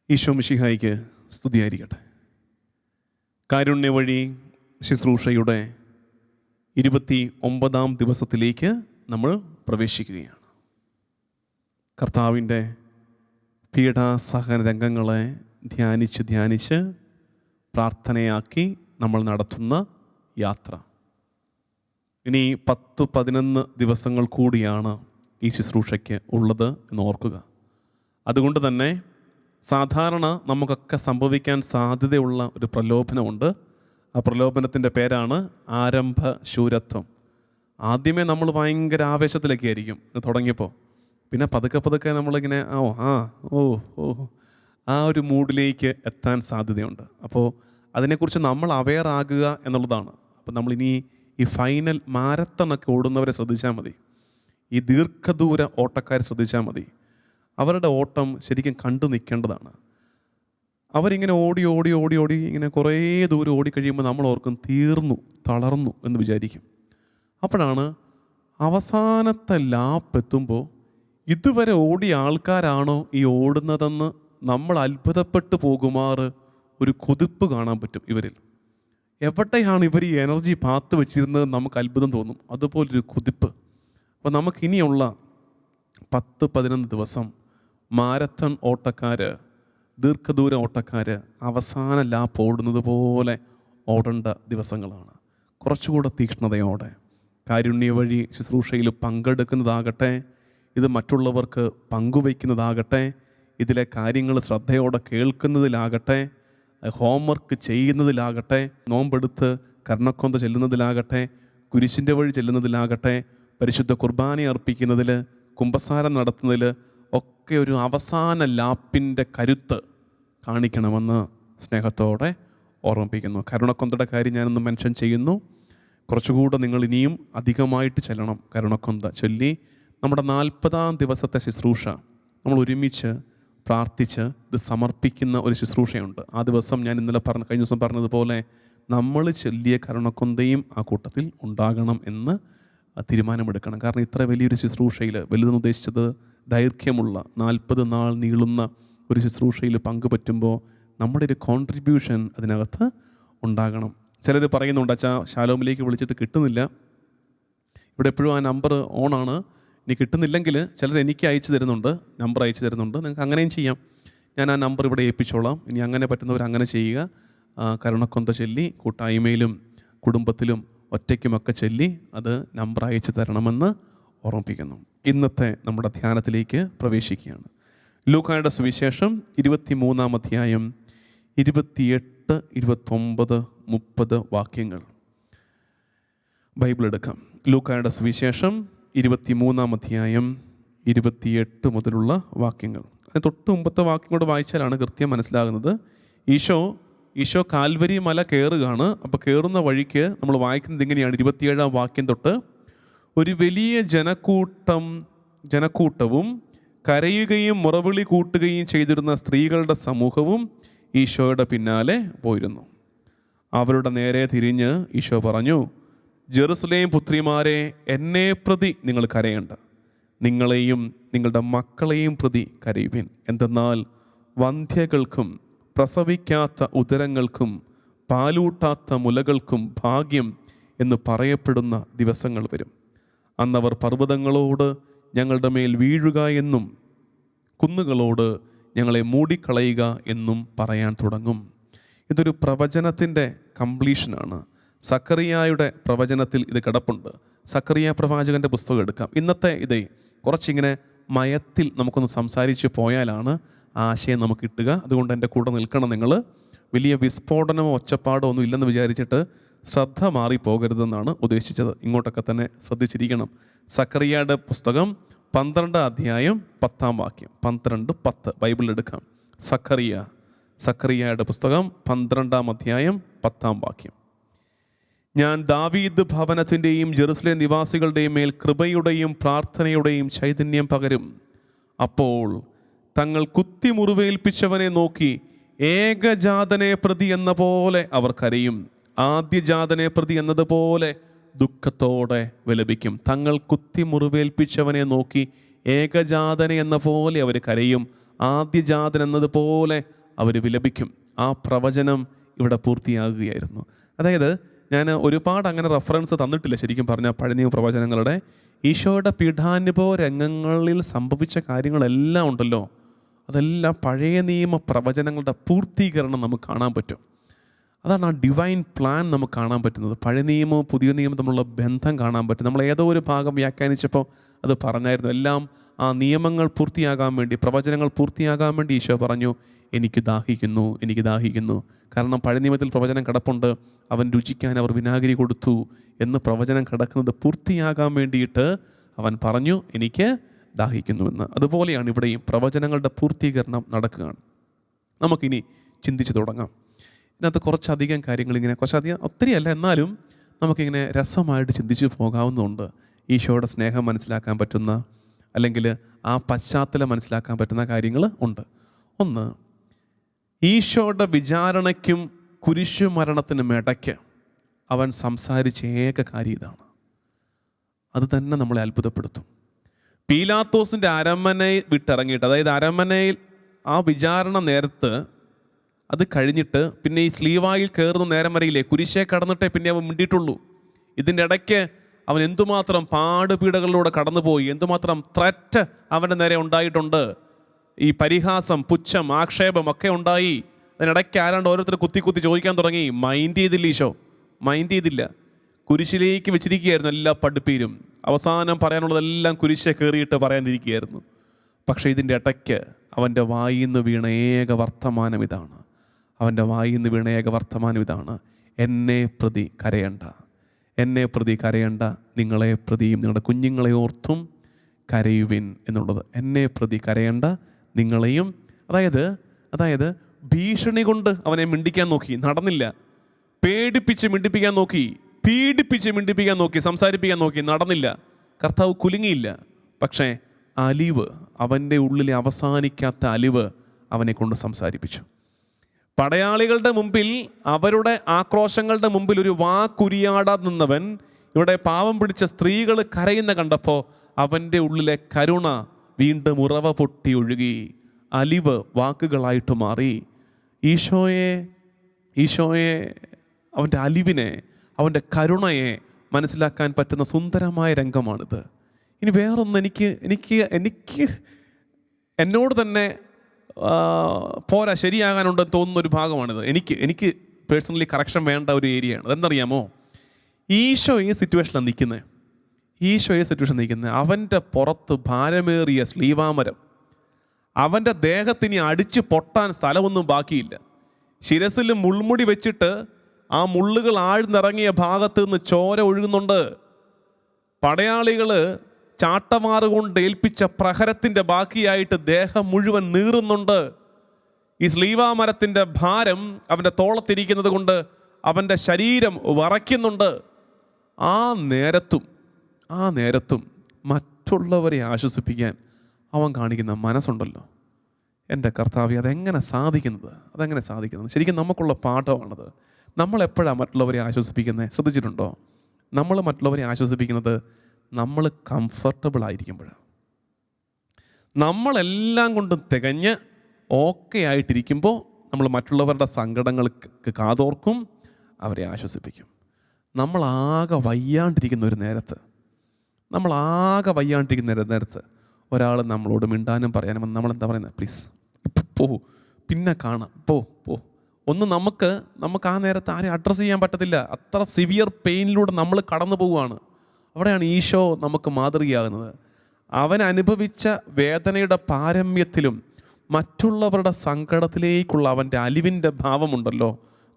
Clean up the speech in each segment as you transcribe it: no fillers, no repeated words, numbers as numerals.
ഈശോ മിശിഹായ്ക്ക് സ്തുതിയായിരിക്കട്ടെ. കാരുണ്യ വഴി ശുശ്രൂഷയുടെ 29-ാം ദിവസത്തിലേക്ക് നമ്മൾ പ്രവേശിക്കുകയാണ്. കർത്താവിൻ്റെ പീഡാസഹന രംഗങ്ങളെ ധ്യാനിച്ച് പ്രാർത്ഥനയാക്കി നമ്മൾ നടത്തുന്ന യാത്ര. ഇനി 10-11 ദിവസങ്ങൾ കൂടിയാണ് ഈ ശുശ്രൂഷയ്ക്ക് ഉള്ളത് എന്ന് ഓർക്കുക. അതുകൊണ്ട് തന്നെ സാധാരണ നമുക്കൊക്കെ സംഭവിക്കാൻ സാധ്യതയുള്ള ഒരു പ്രലോഭനമുണ്ട്. ആ പ്രലോഭനത്തിൻ്റെ പേരാണ് ആരംഭ ശൂരത്വം. ആദ്യമേ നമ്മൾ ഭയങ്കര ആവേശത്തിലൊക്കെ ആയിരിക്കും തുടങ്ങിയപ്പോൾ. പിന്നെ പതുക്കെ നമ്മളിങ്ങനെ ആ ഒരു മൂഡിലേക്ക് എത്താൻ സാധ്യതയുണ്ട്. അപ്പോൾ അതിനെക്കുറിച്ച് നമ്മൾ അവെയർ ആകുക എന്നുള്ളതാണ്. അപ്പോൾ നമ്മളിനി ഈ ഫൈനൽ മാരത്തണൊക്കെ ഓടുന്നവരെ ശ്രദ്ധിച്ചാൽ മതി. ഈ ദീർഘദൂര ഓട്ടക്കാരെ ശ്രദ്ധിച്ചാൽ മതി. അവരുടെ ഓട്ടം ശരിക്കും കണ്ടു നിൽക്കേണ്ടതാണ്. അവരിങ്ങനെ ഓടി ഇങ്ങനെ കുറേ ദൂരം ഓടിക്കഴിയുമ്പോൾ നമ്മൾ ഓർക്കും തളർന്നു എന്ന് വിചാരിക്കും. അപ്പോഴാണ് അവസാനത്തെ ലാപ്പ് എത്തുമ്പോൾ ഇതുവരെ ഓടിയ ആൾക്കാരാണോ ഈ ഓടുന്നതെന്ന് നമ്മൾ അത്ഭുതപ്പെട്ടു പോകുമാറ് ഒരു കുതിപ്പ് കാണാൻ പറ്റും ഇവരിൽ. എവിടെയാണ് ഇവർ ഈ എനർജി പാത്ത് വെച്ചിരുന്നത് നമുക്ക് അത്ഭുതം തോന്നും. അതുപോലൊരു കുതിപ്പ്. അപ്പോൾ നമുക്കിനിയുള്ള 10-11 ദിവസം മാരത്തൺ ഓട്ടക്കാർ, ദീർഘദൂര ഓട്ടക്കാർ അവസാന ലാപ്പ് ഓടുന്നത് പോലെ ഓടേണ്ട ദിവസങ്ങളാണ്. കുറച്ചുകൂടെ തീക്ഷ്ണതയോടെ കാരുണ്യ വഴി ശുശ്രൂഷയിൽ പങ്കെടുക്കുന്നതാകട്ടെ, ഇത് മറ്റുള്ളവർക്ക് പങ്കുവയ്ക്കുന്നതാകട്ടെ, ഇതിലെ കാര്യങ്ങൾ ശ്രദ്ധയോടെ കേൾക്കുന്നതിലാകട്ടെ, ഹോംവർക്ക് ചെയ്യുന്നതിലാകട്ടെ, നോമ്പെടുത്ത് കർണക്കൊന്ത ചെല്ലുന്നതിലാകട്ടെ, കുരിശിൻ്റെ വഴി ചെല്ലുന്നതിലാകട്ടെ, പരിശുദ്ധ കുർബാന അർപ്പിക്കുന്നതിൽ, കുമ്പസാരം നടത്തുന്നതിൽ ഒക്കെ ഒരു അവസാന ലാപ്പിൻ്റെ കരുത്ത് കാണിക്കണമെന്ന് സ്നേഹത്തോടെ ഓർമ്മിപ്പിക്കുന്നു. കരുണക്കൊന്തയുടെ കാര്യം ഞാനൊന്ന് മെൻഷൻ ചെയ്യുന്നു. കുറച്ചുകൂടെ നിങ്ങൾ ഇനിയും അധികമായിട്ട് ചെല്ലണം. കരുണക്കൊന്ത ചൊല്ലി നമ്മുടെ 40-ാം ദിവസത്തെ ശുശ്രൂഷ നമ്മൾ ഒരുമിച്ച് പ്രാർത്ഥിച്ച് ഇത് സമർപ്പിക്കുന്ന ഒരു ശുശ്രൂഷയുണ്ട്. ആ ദിവസം ഞാൻ കഴിഞ്ഞ ദിവസം പറഞ്ഞതുപോലെ നമ്മൾ ചൊല്ലിയ കരുണക്കൊന്തയും ആ കൂട്ടത്തിൽ ഉണ്ടാകണം എന്ന് തീരുമാനമെടുക്കണം. കാരണം ഇത്ര വലിയൊരു ശുശ്രൂഷയിൽ, വലുതെന്ന് ഉദ്ദേശിച്ചത് ദൈർഘ്യമുള്ള 40 നാൾ നീളുന്ന ഒരു ശുശ്രൂഷയിൽ പങ്കുപറ്റുമ്പോൾ നമ്മുടെ ഒരു കോൺട്രിബ്യൂഷൻ അതിനകത്ത് ഉണ്ടാകണം. ചിലർ പറയുന്നുണ്ട്, അച്ഛാ ശാലോമിലേക്ക് വിളിച്ചിട്ട് കിട്ടുന്നില്ല, ഇവിടെ എപ്പോഴും ആ നമ്പർ ഓണാണ്, ഇനി കിട്ടുന്നില്ലെങ്കിൽ ചിലർ എനിക്ക് അയച്ചു തരുന്നുണ്ട്, നമ്പർ അയച്ചു തരുന്നുണ്ട്. നിങ്ങൾക്ക് അങ്ങനെയും ചെയ്യാം. ഞാൻ ആ നമ്പർ ഇവിടെ ഏൽപ്പിച്ചോളാം. ഇനി അങ്ങനെ പറ്റുന്നവർ അങ്ങനെ ചെയ്യുക. കരുണക്കൊന്ത ചൊല്ലി കൂട്ടായ്മയിലും കുടുംബത്തിലും ഒറ്റയ്ക്കുമൊക്കെ ചൊല്ലി അത് നമ്പർ അയച്ചു തരണമെന്ന് ഓർമ്മിപ്പിക്കുന്നു. ഇന്നത്തെ നമ്മുടെ ധ്യാനത്തിലേക്ക് പ്രവേശിക്കുകയാണ്. ലൂക്കായുടെ സുവിശേഷം 23-ാം അധ്യായം 28, 29, 30 വാക്യങ്ങൾ ബൈബിൾ എടുക്കാം. ലൂക്കായുടെ സുവിശേഷം 23-ാം അധ്യായം 28 മുതലുള്ള വാക്യങ്ങൾ. അതിന് തൊട്ട് മുമ്പത്തെ വാക്യം കൂടെ വായിച്ചാലാണ് കൃത്യം മനസ്സിലാകുന്നത്. ഈശോ കാൽവരി മല കയറുകയാണ്. അപ്പോൾ കയറുന്ന വഴിക്ക് നമ്മൾ വായിക്കുന്നത് ഇങ്ങനെയാണ്. 27-ാം വാക്യം തൊട്ട്, ഒരു വലിയ ജനക്കൂട്ടവും കരയുകയും മുറവിളി കൂട്ടുകയും ചെയ്തിരുന്ന സ്ത്രീകളുടെ സമൂഹവും ഈശോയുടെ പിന്നാലെ പോയിരുന്നു. അവരുടെ നേരെ തിരിഞ്ഞ് ഈശോ പറഞ്ഞു, ജെറുസലേം പുത്രിമാരെ, എന്നെ പ്രതി നിങ്ങൾ കരയണ്ട, നിങ്ങളെയും നിങ്ങളുടെ മക്കളെയും പ്രതി കരയുവിൻ. എന്തെന്നാൽ വന്ധ്യകൾക്കും പ്രസവിക്കാത്ത ഉദരങ്ങൾക്കും പാലൂട്ടാത്ത മുലകൾക്കും ഭാഗ്യം എന്ന് പറയപ്പെടുന്ന ദിവസങ്ങൾ വരും. അന്നവർ പർവ്വതങ്ങളോട് ഞങ്ങളുടെ മേൽ വീഴുക എന്നും കുന്നുകളോട് ഞങ്ങളെ മൂടിക്കളയുക എന്നും പറയാൻ തുടങ്ങും. ഇതൊരു പ്രവചനത്തിൻ്റെ കംപ്ലീഷനാണ്. സക്കറിയായുടെ പ്രവചനത്തിൽ ഇത് കിടപ്പുണ്ട്. സക്കറിയ പ്രവാചകൻ്റെ പുസ്തകം എടുക്കാം. ഇന്നത്തെ ഇതേ കുറച്ചിങ്ങനെ മയത്തിൽ നമുക്കൊന്ന് സംസാരിച്ച് പോയാലാണ് ആശയം നമുക്ക് കിട്ടുക. അതുകൊണ്ട് എൻ്റെ കൂടെ നിൽക്കണം നിങ്ങൾ. വലിയ വിസ്ഫോടനമോ ഒച്ചപ്പാടോ ഒന്നും ഇല്ലെന്ന് വിചാരിച്ചിട്ട് ശ്രദ്ധ മാറിപ്പോകരുതെന്നാണ് ഉദ്ദേശിച്ചത്. ഇങ്ങോട്ടൊക്കെ തന്നെ ശ്രദ്ധിച്ചിരിക്കണം. സക്കറിയയുടെ പുസ്തകം 12-ാം അധ്യായം 10-ാം വാക്യം. 12-10 ബൈബിൾ എടുക്കാം. സക്കറിയയുടെ പുസ്തകം 12-ാം അധ്യായം 10-ാം വാക്യം. ഞാൻ ദാവീദ് ഭവനത്തിൻ്റെയും ജെറുസലേം നിവാസികളുടെയും മേൽ കൃപയുടെയും പ്രാർത്ഥനയുടെയും ചൈതന്യം പകരും. അപ്പോൾ തങ്ങൾ കുത്തി മുറിവേൽപ്പിച്ചവനെ നോക്കി ഏകജാതനെ പ്രതി എന്ന പോലെ അവർ കരയും, ആദ്യജാതനെ പ്രതി എന്നതുപോലെ ദുഃഖത്തോടെ വിലപിക്കും. തങ്ങൾ കുത്തി മുറിവേൽപ്പിച്ചവനെ നോക്കി ഏകജാതനെ എന്ന പോലെ അവർ കരയും, ആദ്യജാതൻ എന്നതുപോലെ അവർ വിലപിക്കും. ആ പ്രവചനം ഇവിടെ പൂർത്തിയാകുകയായിരുന്നു. അതായത് ഞാൻ ഒരുപാട് അങ്ങനെ റെഫറൻസ് തന്നിട്ടില്ല ശരിക്കും പറഞ്ഞാൽ പഴയ നിയമ പ്രവചനങ്ങളുടെ. ഈശോയുടെ പീഠാനുഭവ രംഗങ്ങളിൽ സംഭവിച്ച കാര്യങ്ങളെല്ലാം ഉണ്ടല്ലോ, അതെല്ലാം പഴയ നിയമ പ്രവചനങ്ങളുടെ പൂർത്തീകരണം നമുക്ക് കാണാൻ പറ്റും. അതാണ് ആ ഡിവൈൻ പ്ലാൻ നമുക്ക് കാണാൻ പറ്റുന്നത്. പഴയ നിയമവും പുതിയ നിയമവും തമ്മിലുള്ള ബന്ധം കാണാൻ പറ്റും. നമ്മൾ ഏതോ ഒരു ഭാഗം വ്യാഖ്യാനിച്ചപ്പോൾ അത് പറഞ്ഞായിരുന്നു. എല്ലാം ആ നിയമങ്ങൾ പൂർത്തിയാകാൻ വേണ്ടി, പ്രവചനങ്ങൾ പൂർത്തിയാകാൻ വേണ്ടി ഈശോ പറഞ്ഞു, എനിക്ക് ദാഹിക്കുന്നു, എനിക്ക് ദാഹിക്കുന്നു. കാരണം പഴയ നിയമത്തിൽ പ്രവചനം കിടപ്പുണ്ട്, അവൻ രുചിക്കാൻ അവർ വിനാഗിരി കൊടുത്തു എന്ന് പ്രവചനം കിടക്കുന്നത് പൂർത്തിയാകാൻ വേണ്ടിയിട്ട് അവൻ പറഞ്ഞു, എനിക്ക് ദാഹിക്കുന്നുവെന്ന്. അതുപോലെയാണ് ഇവിടെയും പ്രവചനങ്ങളുടെ പൂർത്തീകരണം നടക്കുകയാണ്. നമുക്കിനി ചിന്തിച്ച് തുടങ്ങാം. ഇതിനകത്ത് കുറച്ചധികം കാര്യങ്ങൾ ഇങ്ങനെ, കുറച്ചധികം ഒത്തിരിയല്ല, എന്നാലും നമുക്കിങ്ങനെ രസമായിട്ട് ചിന്തിച്ച് പോകാവുന്നതുണ്ട്. ഈശോയുടെ സ്നേഹം മനസ്സിലാക്കാൻ പറ്റുന്ന, അല്ലെങ്കിൽ ആ പശ്ചാത്തലം മനസ്സിലാക്കാൻ പറ്റുന്ന കാര്യങ്ങൾ ഉണ്ട്. ഒന്ന്, ഈശോയുടെ വിചാരണയ്ക്കും കുരിശുമരണത്തിനും ഇടയ്ക്ക് അവൻ സംസാരിച്ച ഏക കാര്യം ഇതാണ്. അത് തന്നെ നമ്മളെ അത്ഭുതപ്പെടുത്തും. പീലാത്തോസിൻ്റെ അരമനയിൽ വിട്ടിറങ്ങിയിട്ട്, അതായത് അരമനയിൽ ആ വിചാരണ നേരത്ത് അത് കഴിഞ്ഞിട്ട് പിന്നെ ഈ സ്ലീവായിൽ കയറുന്ന നേരം വരെയില്ലേ, കുരിശേ കടന്നിട്ടേ പിന്നെ അവൻ മിണ്ടിയിട്ടുള്ളൂ. ഇതിൻ്റെ ഇടയ്ക്ക് അവൻ എന്തുമാത്രം പാടുപീടകളിലൂടെ കടന്നുപോയി, എന്തുമാത്രം ത്രെറ്റ് അവൻ്റെ നേരെ ഉണ്ടായിട്ടുണ്ട്. ഈ പരിഹാസം, പുച്ഛം, ആക്ഷേപം ഒക്കെ ഉണ്ടായി. അതിനിടയ്ക്ക് ആരാണ്ട് ഓരോരുത്തർ കുത്തി കുത്തി ചോദിക്കാൻ തുടങ്ങി. മൈൻഡ് ചെയ്തില്ല ഈശോ, മൈൻഡ് ചെയ്തില്ല. കുരിശിലേക്ക് വെച്ചിരിക്കുകയായിരുന്നു എല്ലാ പഠിപ്പീരും. അവസാനം പറയാനുള്ളതെല്ലാം കുരിശെ കയറിയിട്ട് പറയാനിരിക്കുകയായിരുന്നു. പക്ഷേ ഇതിൻ്റെ ഇടയ്ക്ക് അവൻ്റെ വായിൽ നിന്ന് വീണ ഏക വർത്തമാനം ഇതാണ്. അവൻ്റെ വായിൽ നിന്ന് വീണ ഏക വർത്തമാനം ഇതാണ്: എന്നെ പ്രതി കരയണ്ട, എന്നെ പ്രതി കരയണ്ട, നിങ്ങളെ പ്രതിയും നിങ്ങളുടെ കുഞ്ഞുങ്ങളെ ഓർത്തും കരയുവിൻ എന്നുള്ളത്. എന്നെ പ്രതി കരയണ്ട, നിങ്ങളെയും. അതായത് ഭീഷണി കൊണ്ട് അവനെ മിണ്ടിക്കാൻ നോക്കി, നടന്നില്ല. പേടിപ്പിച്ച് മിണ്ടിപ്പിക്കാൻ നോക്കി, പീഡിപ്പിച്ച് മിണ്ടിപ്പിക്കാൻ നോക്കി, സംസാരിപ്പിക്കാൻ നോക്കി, നടന്നില്ല. കർത്താവ് കുലുങ്ങിയില്ല. പക്ഷേ അലിവ്, അവൻ്റെ ഉള്ളിലെ അവസാനിക്കാത്ത അലിവ് അവനെ കൊണ്ട് സംസാരിപ്പിച്ചു. പടയാളികളുടെ മുമ്പിൽ, അവരുടെ ആക്രോശങ്ങളുടെ മുമ്പിൽ ഒരു വാക്കുരിയാടാൻ നിന്നവൻ ഇവിടെ പാവം പിടിച്ച സ്ത്രീകൾ കരയുന്ന കണ്ടപ്പോൾ അവൻ്റെ ഉള്ളിലെ കരുണ വീണ്ടും ഉറവ പൊട്ടി ഒഴുകി, അലിവ് വാക്കുകളായിട്ട് മാറി. ഈശോയെ അവൻ്റെ അലിവിനെ, അവൻ്റെ കരുണയെ മനസ്സിലാക്കാൻ പറ്റുന്ന സുന്ദരമായ രംഗമാണിത്. ഇനി വേറൊന്ന് എനിക്ക് എന്നോട് തന്നെ പോരാ, ശരിയാകാനുണ്ടെന്ന് തോന്നുന്ന ഒരു ഭാഗമാണിത്. എനിക്ക് പേഴ്സണലി കറക്ഷൻ വേണ്ട ഒരു ഏരിയയാണ്. അതെന്തറിയാമോ? ഈശോ ഈ സിറ്റുവേഷനിലാണ് നിൽക്കുന്നത്. അവൻ്റെ പുറത്ത് ഭാരമേറിയ സ്ലീവാമരം, അവൻ്റെ ദേഹത്തിന് അടിച്ച് പൊട്ടാൻ സ്ഥലമൊന്നും ബാക്കിയില്ല. ശിരസിൽ മുൾമുടി വെച്ചിട്ട് ആ മുള്ളുകൾ ആഴ്ന്നിറങ്ങിയ ഭാഗത്ത് നിന്ന് ചോര ഒഴുകുന്നുണ്ട്. പടയാളികൾ ചാട്ടമാറുകൊണ്ട് ഏൽപ്പിച്ച പ്രഹരത്തിൻ്റെ ബാക്കിയായിട്ട് ദേഹം മുഴുവൻ നീറുന്നുണ്ട്. ഈ സ്ലീവാമരത്തിൻ്റെ ഭാരം അവൻ്റെ തോളത്തിരിക്കുന്നത് കൊണ്ട് അവൻ്റെ ശരീരം വറയ്ക്കുന്നുണ്ട്. ആ നേരത്തും മറ്റുള്ളവരെ ആശ്വസിപ്പിക്കാൻ അവൻ കാണിക്കുന്ന മനസ്സുണ്ടല്ലോ, എൻ്റെ കർത്താവേ, അതെങ്ങനെ സാധിക്കുന്നത്? ശരിക്കും നമുക്കുള്ള പാഠമാണത്. നമ്മളെപ്പോഴാണ് മറ്റുള്ളവരെ ആശ്വസിപ്പിക്കുന്നത്? ശ്രദ്ധിച്ചിട്ടുണ്ടോ? നമ്മൾ മറ്റുള്ളവരെ ആശ്വസിപ്പിക്കുന്നത് നമ്മൾ കംഫർട്ടബിൾ ആയിരിക്കുമ്പോഴാണ്. നമ്മളെല്ലാം കൊണ്ടും തികഞ്ഞ് ഓക്കെ ആയിട്ടിരിക്കുമ്പോൾ നമ്മൾ മറ്റുള്ളവരുടെ സങ്കടങ്ങൾക്ക് കാതോർക്കും, അവരെ ആശ്വസിപ്പിക്കും. നമ്മളാകെ വയ്യാണ്ടിരിക്കുന്ന നേരത്ത് ഒരാൾ നമ്മളോട് മിണ്ടാനും പറയാനും നമ്മളെന്താ പറയുന്നത്? പ്ലീസ് പോ, പിന്നെ കാണാം, പോ. ഒന്ന് നമുക്ക് ആ നേരത്ത് ആരെയും അഡ്രസ്സ് ചെയ്യാൻ പറ്റത്തില്ല. അത്ര സിവിയർ പെയിനിലൂടെ നമ്മൾ കടന്നു പോവുകയാണ്. അവിടെയാണ് ഈശോ നമുക്ക് മാതൃകയാകുന്നത്. അവൻ അനുഭവിച്ച വേദനയുടെ പാരമ്യത്തിലും മറ്റുള്ളവരുടെ സങ്കടത്തിലേക്കുള്ള അവൻ്റെ അലിവിൻ്റെ ഭാവമുണ്ടല്ലോ,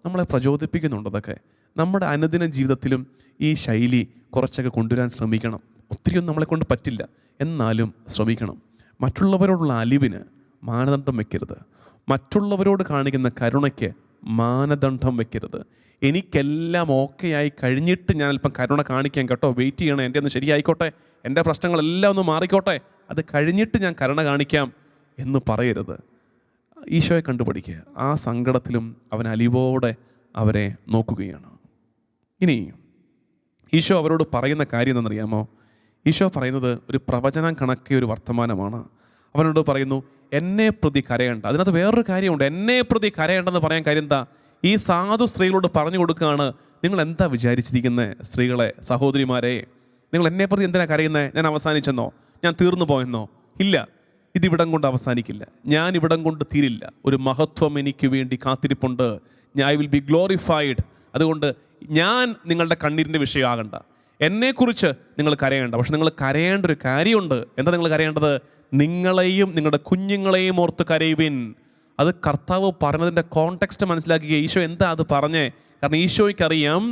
നമ്മളെ പ്രചോദിപ്പിക്കുന്നുണ്ട്. അതൊക്കെ നമ്മുടെ അനുദിന ജീവിതത്തിലും ഈ ശൈലി കുറച്ചൊക്കെ കൊണ്ടുവരാൻ ശ്രമിക്കണം. ഒത്തിരിയൊന്നും നമ്മളെ കൊണ്ട് പറ്റില്ല, എന്നാലും ശ്രമിക്കണം. മറ്റുള്ളവരോടുള്ള അലിവിന് മാനദണ്ഡം വെക്കരുത്. മറ്റുള്ളവരോട് കാണിക്കുന്ന കരുണയ്ക്ക് മാനദണ്ഡം വെക്കരുത്. എനിക്കെല്ലാം ഓക്കെ ആയി കഴിഞ്ഞിട്ട് ഞാൻ അല്പം കരുണ കാണിക്കാം കേട്ടോ, വെയിറ്റ് ചെയ്യണം, എൻ്റെ ഒന്ന് ശരിയായിക്കോട്ടെ, എൻ്റെ പ്രശ്നങ്ങളെല്ലാം ഒന്ന് മാറിക്കോട്ടെ, അത് കഴിഞ്ഞിട്ട് ഞാൻ കരുണ കാണിക്കാം എന്ന് പറയരുത്. ഈശോയെ കണ്ടുപഠിക്കുക. ആ സങ്കടത്തിലും അവൻ അലിവോടെ അവരെ നോക്കുകയാണ്. ഇനി ഈശോ അവരോട് പറയുന്ന കാര്യം എന്തെന്നറിയാമോ? ഈശോ പറയുന്നത് ഒരു പ്രവചനം കണക്കെ ഒരു വർത്തമാനമാണ്. അവനോട് പറയുന്നു, എന്നെ പ്രതി കരയണ്ട. അതിനകത്ത് വേറൊരു കാര്യമുണ്ട്. എന്നെ പ്രതി കരയണ്ടെന്ന് പറയാൻ കാര്യം എന്താ? ഈ സാധു സ്ത്രീകളോട് പറഞ്ഞു കൊടുക്കുകയാണ്, നിങ്ങൾ എന്താ വിചാരിച്ചിരിക്കുന്നത് സ്ത്രീകളെ, സഹോദരിമാരെ, നിങ്ങൾ എന്നെ പ്രതി എന്തിനാ കരയുന്നത്? ഞാൻ അവസാനിച്ചെന്നോ? ഞാൻ തീർന്നു പോയെന്നോ? ഇല്ല, ഇതിവിടം കൊണ്ട് അവസാനിക്കില്ല. ഞാൻ ഇവിടം കൊണ്ട് തീരില്ല. ഒരു മഹത്വം എനിക്ക് വേണ്ടി കാത്തിരിപ്പുണ്ട്. I will be glorified. അതുകൊണ്ട് ഞാൻ നിങ്ങളുടെ കണ്ണീരിൻ്റെ വിഷയമാകണ്ട. എന്നെക്കുറിച്ച് നിങ്ങൾ കരയേണ്ട. പക്ഷെ നിങ്ങൾ കരയേണ്ട ഒരു കാര്യമുണ്ട്. എന്താ നിങ്ങൾ കരയേണ്ടത്? നിങ്ങളെയും നിങ്ങളുടെ കുഞ്ഞുങ്ങളെയും ഓർത്ത് കരയുവിൻ. അത് കർത്താവ് പറഞ്ഞതിൻ്റെ കോണ്ടെക്സ്റ്റ് മനസ്സിലാക്കുക. ഈശോ എന്താ അത് പറഞ്ഞേ? കാരണം ഈശോയ്ക്കറിയാം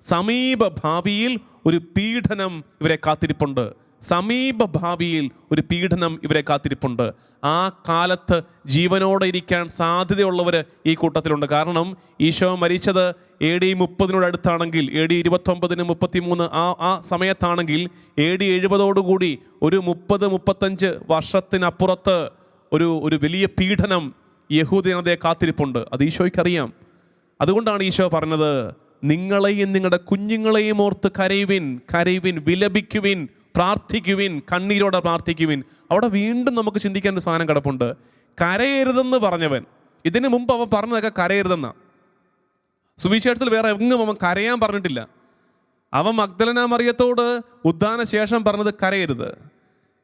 സമീപ ഭാവിയിൽ ഒരു പീഡനം ഇവരെ കാത്തിരിപ്പുണ്ട്. സമീപ ഭാവിയിൽ ഒരു പീഡനം ഇവരെ കാത്തിരിപ്പുണ്ട്. ആ കാലത്ത് ജീവനോടെ ഇരിക്കാൻ സാധ്യതയുള്ളവർ ഈ കൂട്ടത്തിലുണ്ട്. കാരണം ഈശോ മരിച്ചത് AD 30 അടുത്താണെങ്കിൽ, AD 29, 33 ആ സമയത്താണെങ്കിൽ AD 70 ഒരു 30-35 വർഷത്തിനപ്പുറത്ത് ഒരു വലിയ പീഡനം യഹൂദജനതയെ കാത്തിരിപ്പുണ്ട്. അത് ഈശോയ്ക്കറിയാം. അതുകൊണ്ടാണ് ഈശോ പറഞ്ഞത്, നിങ്ങളെയും നിങ്ങളുടെ കുഞ്ഞുങ്ങളെയും ഓർത്ത് കരയുവിൻ, വിലപിക്കുവിൻ, പ്രാർത്ഥിക്കുവിൻ, കണ്ണീരോടെ പ്രാർത്ഥിക്കുവിൻ. അവിടെ വീണ്ടും നമുക്ക് ചിന്തിക്കാൻ ഒരു സാധനം കിടപ്പുണ്ട്. കരയരുതെന്ന് പറഞ്ഞവൻ, ഇതിനു മുമ്പ് അവൻ പറഞ്ഞതൊക്കെ കരയരുതെന്ന. സുവിശേഷത്തിൽ വേറെ എങ്ങും അവൻ കരയാൻ പറഞ്ഞിട്ടില്ല. അവൻ മഗ്ദലന മറിയത്തോട് ഉദ്ധാന ശേഷം പറഞ്ഞത് കരയരുത്.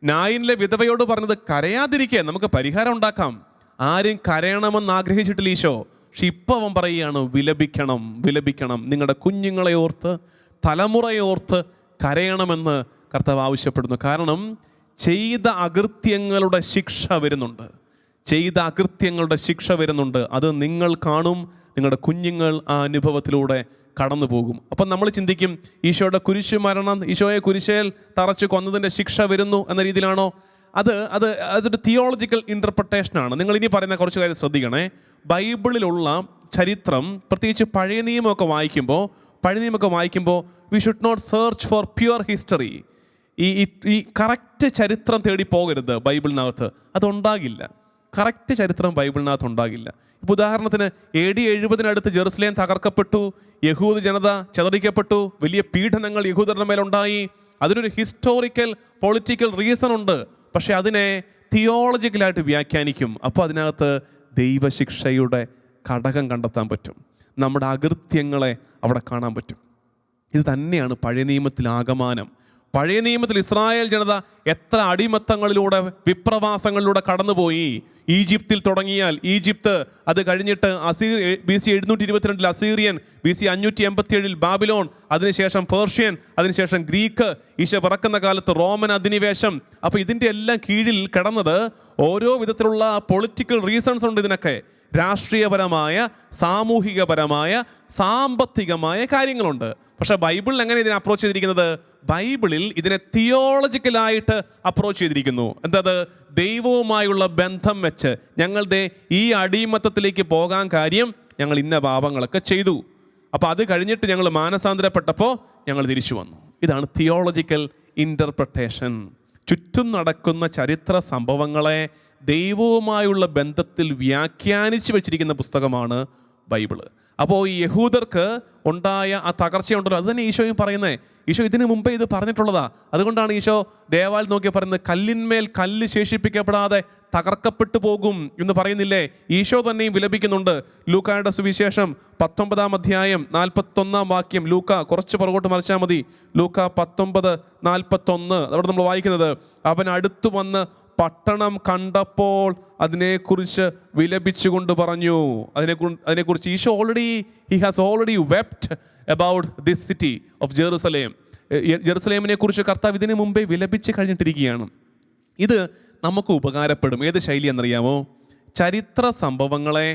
നായിനിലെ വിധവയോട് പറഞ്ഞത് കരയാതിരിക്കുക, നമുക്ക് പരിഹാരം ഉണ്ടാക്കാം. ആരും കരയണമെന്ന് ആഗ്രഹിച്ചിട്ടില്ല ഈശോ. പക്ഷെ ഇപ്പം അവൻ പറയുകയാണ്, വിലപിക്കണം, നിങ്ങളുടെ കുഞ്ഞുങ്ങളെ ഓർത്ത്, തലമുറയെ ഓർത്ത് കരയണമെന്ന് കർത്താവ് ആവശ്യപ്പെടുന്നു. കാരണം ചെയ്ത അകൃത്യങ്ങളുടെ ശിക്ഷ വരുന്നുണ്ട്. അത് നിങ്ങൾ കാണും, നിങ്ങളുടെ കുഞ്ഞുങ്ങൾ ആ അനുഭവത്തിലൂടെ കടന്നു പോകും. അപ്പം നമ്മൾ ചിന്തിക്കും, ഈശോയുടെ കുരിശ് മരണം, ഈശോയെ കുരിശേൽ തറച്ച് കൊന്നതിൻ്റെ ശിക്ഷ വരുന്നു എന്ന രീതിയിലാണോ? അതൊരു തിയോളജിക്കൽ ഇൻ്റർപ്രിട്ടേഷനാണ്. നിങ്ങൾ ഇനി പറയുന്ന കുറച്ച് കാര്യം ശ്രദ്ധിക്കണേ. ബൈബിളിലുള്ള ചരിത്രം, പ്രത്യേകിച്ച് പഴയ നിയമമൊക്കെ വായിക്കുമ്പോൾ we should not search for pure history. ഈ കറക്റ്റ് ചരിത്രം തേടി പോകരുത് ബൈബിളിനകത്ത്. അതുണ്ടാകില്ല. കറക്റ്റ് ചരിത്രം ബൈബിളിനകത്ത് ഉണ്ടാകില്ല. ഇപ്പോൾ ഉദാഹരണത്തിന് AD 70 ജെറുസലേം തകർക്കപ്പെട്ടു, യഹൂദ ജനത ചിതറിക്കപ്പെട്ടു, വലിയ പീഡനങ്ങൾ യഹൂദരുടെ മേലുണ്ടായി. അതിനൊരു ഹിസ്റ്റോറിക്കൽ പൊളിറ്റിക്കൽ റീസൺ ഉണ്ട്. പക്ഷെ അതിനെ തിയോളജിക്കലായിട്ട് വ്യാഖ്യാനിക്കും. അപ്പോൾ അതിനകത്ത് ദൈവശിക്ഷയുടെ ഘടകം കണ്ടെത്താൻ പറ്റും. നമ്മുടെ അകൃത്യങ്ങളെ അവിടെ കാണാൻ പറ്റും. ഇത് തന്നെയാണ് പഴയ നിയമത്തിൽ ആകമാനം. പഴയ നിയമത്തിൽ ഇസ്രായേൽ ജനത എത്ര അടിമത്തങ്ങളിലൂടെ, വിപ്രവാസങ്ങളിലൂടെ കടന്നുപോയി. ഈജിപ്തിൽ തുടങ്ങിയാൽ ഈജിപ്ത്, അത് കഴിഞ്ഞിട്ട് BC 722 അസീറിയൻ, BC 587 ബാബിലോൺ, അതിനുശേഷം പേർഷ്യൻ, അതിനുശേഷം ഗ്രീക്ക്, ഈശോ പിറക്കുന്ന കാലത്ത് റോമൻ അധിനിവേശം. അപ്പോൾ ഇതിൻ്റെ എല്ലാം കീഴിൽ കിടന്നത് ഓരോ വിധത്തിലുള്ള പൊളിറ്റിക്കൽ റീസൺസ് ഉണ്ട്. ഇതിനൊക്കെ രാഷ്ട്രീയപരമായ, സാമൂഹികപരമായ, സാമ്പത്തികമായ കാര്യങ്ങളുണ്ട്. പക്ഷേ ബൈബിളിൽ എങ്ങനെ ഇതിനെ അപ്രോച്ച് ചെയ്തിരിക്കുന്നത്? ബൈബിളിൽ ഇതിനെ തിയോളജിക്കലായിട്ട് അപ്രോച്ച് ചെയ്തിരിക്കുന്നു. എന്തത്? ദൈവവുമായുള്ള ബന്ധം വെച്ച് ഞങ്ങളുടെ ഈ അടിമത്തത്തിലേക്ക് പോകാൻ കാര്യം ഞങ്ങൾ ഇന്ന പാപങ്ങളൊക്കെ ചെയ്തു. അപ്പോൾ അത് കഴിഞ്ഞിട്ട് ഞങ്ങൾ മാനസാന്തരപ്പെട്ടപ്പോൾ ഞങ്ങൾ തിരിച്ചു വന്നു. ഇതാണ് തിയോളജിക്കൽ ഇൻ്റർപ്രിട്ടേഷൻ. ചുറ്റും നടക്കുന്ന ചരിത്ര സംഭവങ്ങളെ ദൈവവുമായുള്ള ബന്ധത്തിൽ വ്യാഖ്യാനിച്ച് വെച്ചിരിക്കുന്ന പുസ്തകമാണ് ബൈബിള്. അപ്പോൾ ഈ യഹൂദർക്ക് ഉണ്ടായ ആ തകർച്ചയുണ്ടല്ലോ, അത് തന്നെ ഈശോയും പറയുന്നത്. ഈശോ ഇതിനു മുമ്പേ ഇത് പറഞ്ഞിട്ടുള്ളതാ. അതുകൊണ്ടാണ് ഈശോ ദേവാലയം നോക്കി പറയുന്നത്, കല്ലിന്മേൽ കല്ല് ശേഷിപ്പിക്കപ്പെടാതെ തകർക്കപ്പെട്ടു പോകും എന്ന് പറയുന്നില്ലേ? ഈശോ തന്നെയും വിലപിക്കുന്നുണ്ട്. ലൂക്കായുടെ സുവിശേഷം 19 അധ്യായം 41 ലൂക്ക കുറച്ച് പുറകോട്ട് മറിച്ചാൽ മതി. ലൂക്ക 19:41 അവിടെ നമ്മൾ വായിക്കുന്നത്, അവൻ അടുത്തു വന്ന് പട്ടണം കണ്ടപ്പോൾ അതിനെക്കുറിച്ച് വിലപിച്ചുകൊണ്ട് പറഞ്ഞു. അതിനെക്കുറിച്ച് Isho he has already wept about this city of Jerusalem. ജെറുസലേമിനെ കുറിച്ച് കർത്താവ് ഇതിനു മുമ്പേ വിലപിച്ച് കഴിഞ്ഞിട്ടിരിക്കുകയാണ്. ഇത് നമുക്ക് ഉപകാരപ്പെടും. ഏത് ശൈലി എന്നറിയാമോ? ചരിത്ര സംഭവങ്ങളെ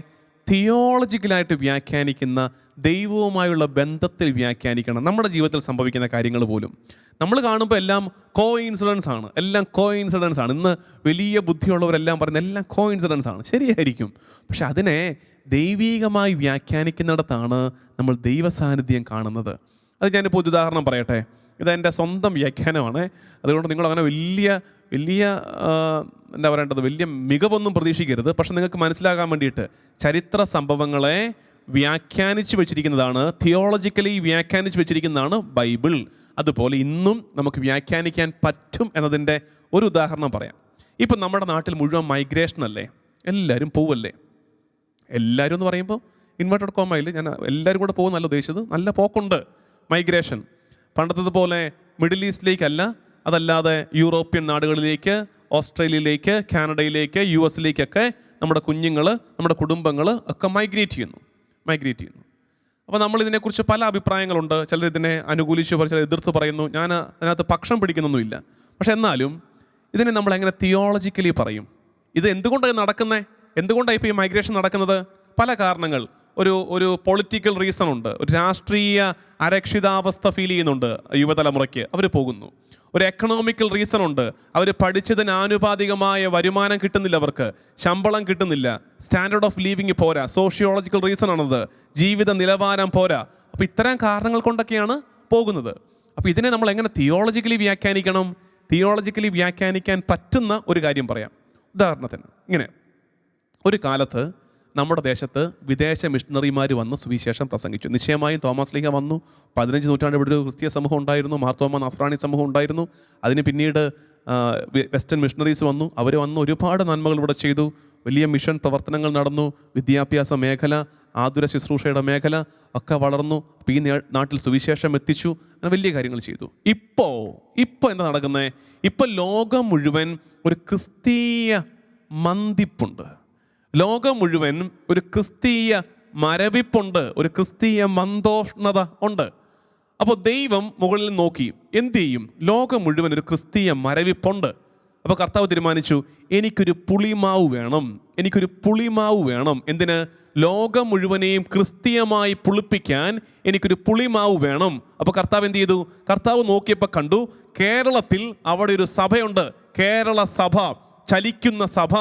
തിയോളജിക്കലായിട്ട് വ്യാഖ്യാനിക്കുന്ന, ദൈവവുമായുള്ള ബന്ധത്തിൽ വ്യാഖ്യാനിക്കണം. നമ്മുടെ ജീവിതത്തിൽ സംഭവിക്കുന്ന കാര്യങ്ങൾ പോലും നമ്മൾ കാണുമ്പോൾ എല്ലാം കോഇൻസിഡൻസ് ആണ്. ഇന്ന് വലിയ ബുദ്ധിയുള്ളവരെല്ലാം പറയുന്നത് എല്ലാം കോഇൻസിഡൻസ് ആണ്. ശരിയായിരിക്കും. പക്ഷെ അതിനെ ദൈവീകമായി വ്യാഖ്യാനിക്കുന്നിടത്താണ് നമ്മൾ ദൈവസാന്നിധ്യം കാണുന്നത്. അത് ഞാനിപ്പോൾ ഒരു ഉദാഹരണം പറയട്ടെ. ഇതെൻ്റെ സ്വന്തം വ്യാഖ്യാനമാണ്. അതുകൊണ്ട് നിങ്ങളങ്ങനെ വലിയ എന്താ പറയേണ്ടത്, വലിയ മികവൊന്നും പ്രതീക്ഷിക്കരുത്. പക്ഷെ നിങ്ങൾക്ക് മനസ്സിലാകാൻ വേണ്ടിയിട്ട് ചരിത്ര സംഭവങ്ങളെ വ്യാഖ്യാനിച്ച് വെച്ചിരിക്കുന്നതാണ്, തിയോളജിക്കലി വ്യാഖ്യാനിച്ച് വെച്ചിരിക്കുന്നതാണ് ബൈബിൾ. അതുപോലെ ഇന്നും നമുക്ക് വ്യാഖ്യാനിക്കാൻ പറ്റും എന്നതിൻ്റെ ഒരു ഉദാഹരണം പറയാം. ഇപ്പം നമ്മുടെ നാട്ടിൽ മുഴുവൻ മൈഗ്രേഷൻ അല്ലേ, എല്ലാവരും പോവല്ലേ. എല്ലാവരും എന്ന് പറയുമ്പോൾ ഇൻവെർട്ടഡ് കോമയിൽ ഞാൻ എല്ലാവരും കൂടെ പോകുന്നല്ല ഉദ്ദേശിച്ചത്, നല്ല പോക്കുണ്ട് മൈഗ്രേഷൻ. പണ്ടത്തതുപോലെ മിഡിൽ ഈസ്റ്റിലേക്കല്ല, അതല്ലാതെ യൂറോപ്യൻ നാടുകളിലേക്ക്, ഓസ്ട്രേലിയയിലേക്ക്, കാനഡയിലേക്ക്, US-ലേക്കൊക്കെ നമ്മുടെ കുഞ്ഞുങ്ങൾ, നമ്മുടെ കുടുംബങ്ങൾ ഒക്കെ മൈഗ്രേറ്റ് ചെയ്യുന്നു. അപ്പോൾ നമ്മളിതിനെക്കുറിച്ച് പല അഭിപ്രായങ്ങളുണ്ട്. ചിലർ ഇതിനെ അനുകൂലിച്ച് ചിലർ എതിർത്ത് പറയുന്നു. ഞാൻ അതിനകത്ത് പക്ഷം പിടിക്കുന്നൊന്നുമില്ല. പക്ഷെ എന്നാലും ഇതിനെ നമ്മൾ എങ്ങനെ തിയോളജിക്കലി പറയും? ഇത് എന്തുകൊണ്ടാണ് നടക്കുന്നത്? എന്തുകൊണ്ടാണ് ഇപ്പോൾ ഈ മൈഗ്രേഷൻ നടക്കുന്നത്? പല കാരണങ്ങൾ. ഒരു പൊളിറ്റിക്കൽ റീസൺ ഉണ്ട്, ഒരു രാഷ്ട്രീയ അരക്ഷിതാവസ്ഥ ഫീൽ ചെയ്യുന്നുണ്ട് യുവതലമുറയ്ക്ക്, അവർ പോകുന്നു. ഒരു എക്കണോമിക്കൽ റീസൺ ഉണ്ട്, അവർ പഠിച്ചതിന് ആനുപാതികമായ വരുമാനം കിട്ടുന്നില്ല, അവർക്ക് ശമ്പളം കിട്ടുന്നില്ല, സ്റ്റാൻഡേർഡ് ഓഫ് ലിവിങ് പോരാ, സോഷ്യോളജിക്കൽ റീസൺ ആണത്, ജീവിത നിലവാരം പോരാ. അപ്പോൾ ഇത്തരം കാരണങ്ങൾ കൊണ്ടൊക്കെയാണ് പോകുന്നത്. അപ്പോൾ ഇതിനെ നമ്മൾ എങ്ങനെ തിയോളജിക്കലി വ്യാഖ്യാനിക്കണം? തിയോളജിക്കലി വ്യാഖ്യാനിക്കാൻ പറ്റുന്ന ഒരു കാര്യം പറയാം. ഉദാഹരണത്തിന് ഇങ്ങനെ, ഒരു കാലത്ത് നമ്മുടെ ദേശത്ത് വിദേശ മിഷണറിമാർ വന്ന് സുവിശേഷം പ്രസംഗിച്ചു. നിശ്ചയമായും തോമസ് ലീഹ വന്നു. 15 നൂറ്റാണ്ട് ഇവിടെ ഒരു ക്രിസ്തീയ സമൂഹം ഉണ്ടായിരുന്നു, മാർത്തോമ നസ്രാണി സമൂഹം ഉണ്ടായിരുന്നു. അതിന് പിന്നീട് വെസ്റ്റേൺ മിഷണറീസ് വന്നു. അവർ വന്ന് ഒരുപാട് നന്മകൾ ഇവിടെ ചെയ്തു. വലിയ മിഷൻ പ്രവർത്തനങ്ങൾ നടന്നു. വിദ്യാഭ്യാസ മേഖല, ആതുര ശുശ്രൂഷയുടെ മേഖല ഒക്കെ വളർന്നു. അപ്പോൾ ഈ നാട്ടിൽ സുവിശേഷം എത്തിച്ചു. അങ്ങനെ വലിയ കാര്യങ്ങൾ ചെയ്തു. ഇപ്പോൾ എന്താ നടക്കുന്നത്? ഇപ്പോൾ ലോകം മുഴുവൻ ഒരു ക്രിസ്തീയ മന്ദിപ്പുണ്ട്. ലോകം മുഴുവൻ ഒരു ക്രിസ്തീയ മരവിപ്പുണ്ട്, ഒരു ക്രിസ്തീയ മന്ദോഷ്ണത ഉണ്ട്. അപ്പോൾ ദൈവം മുകളിൽ നോക്കി എന്ത് ചെയ്യും? ലോകം മുഴുവൻ ഒരു ക്രിസ്തീയ മരവിപ്പുണ്ട്. അപ്പോൾ കർത്താവ് തീരുമാനിച്ചു, എനിക്കൊരു പുളിമാവ് വേണം. എന്തിന്? ലോകം മുഴുവനെയും ക്രിസ്തീയമായി പുളിപ്പിക്കാൻ എനിക്കൊരു പുളിമാവ് വേണം. അപ്പോൾ കർത്താവ് എന്ത് ചെയ്തു? കർത്താവ് നോക്കിയപ്പോൾ കണ്ടു, കേരളത്തിൽ അവിടെ ഒരു സഭയുണ്ട്. കേരള സഭ, ചലിക്കുന്ന സഭ,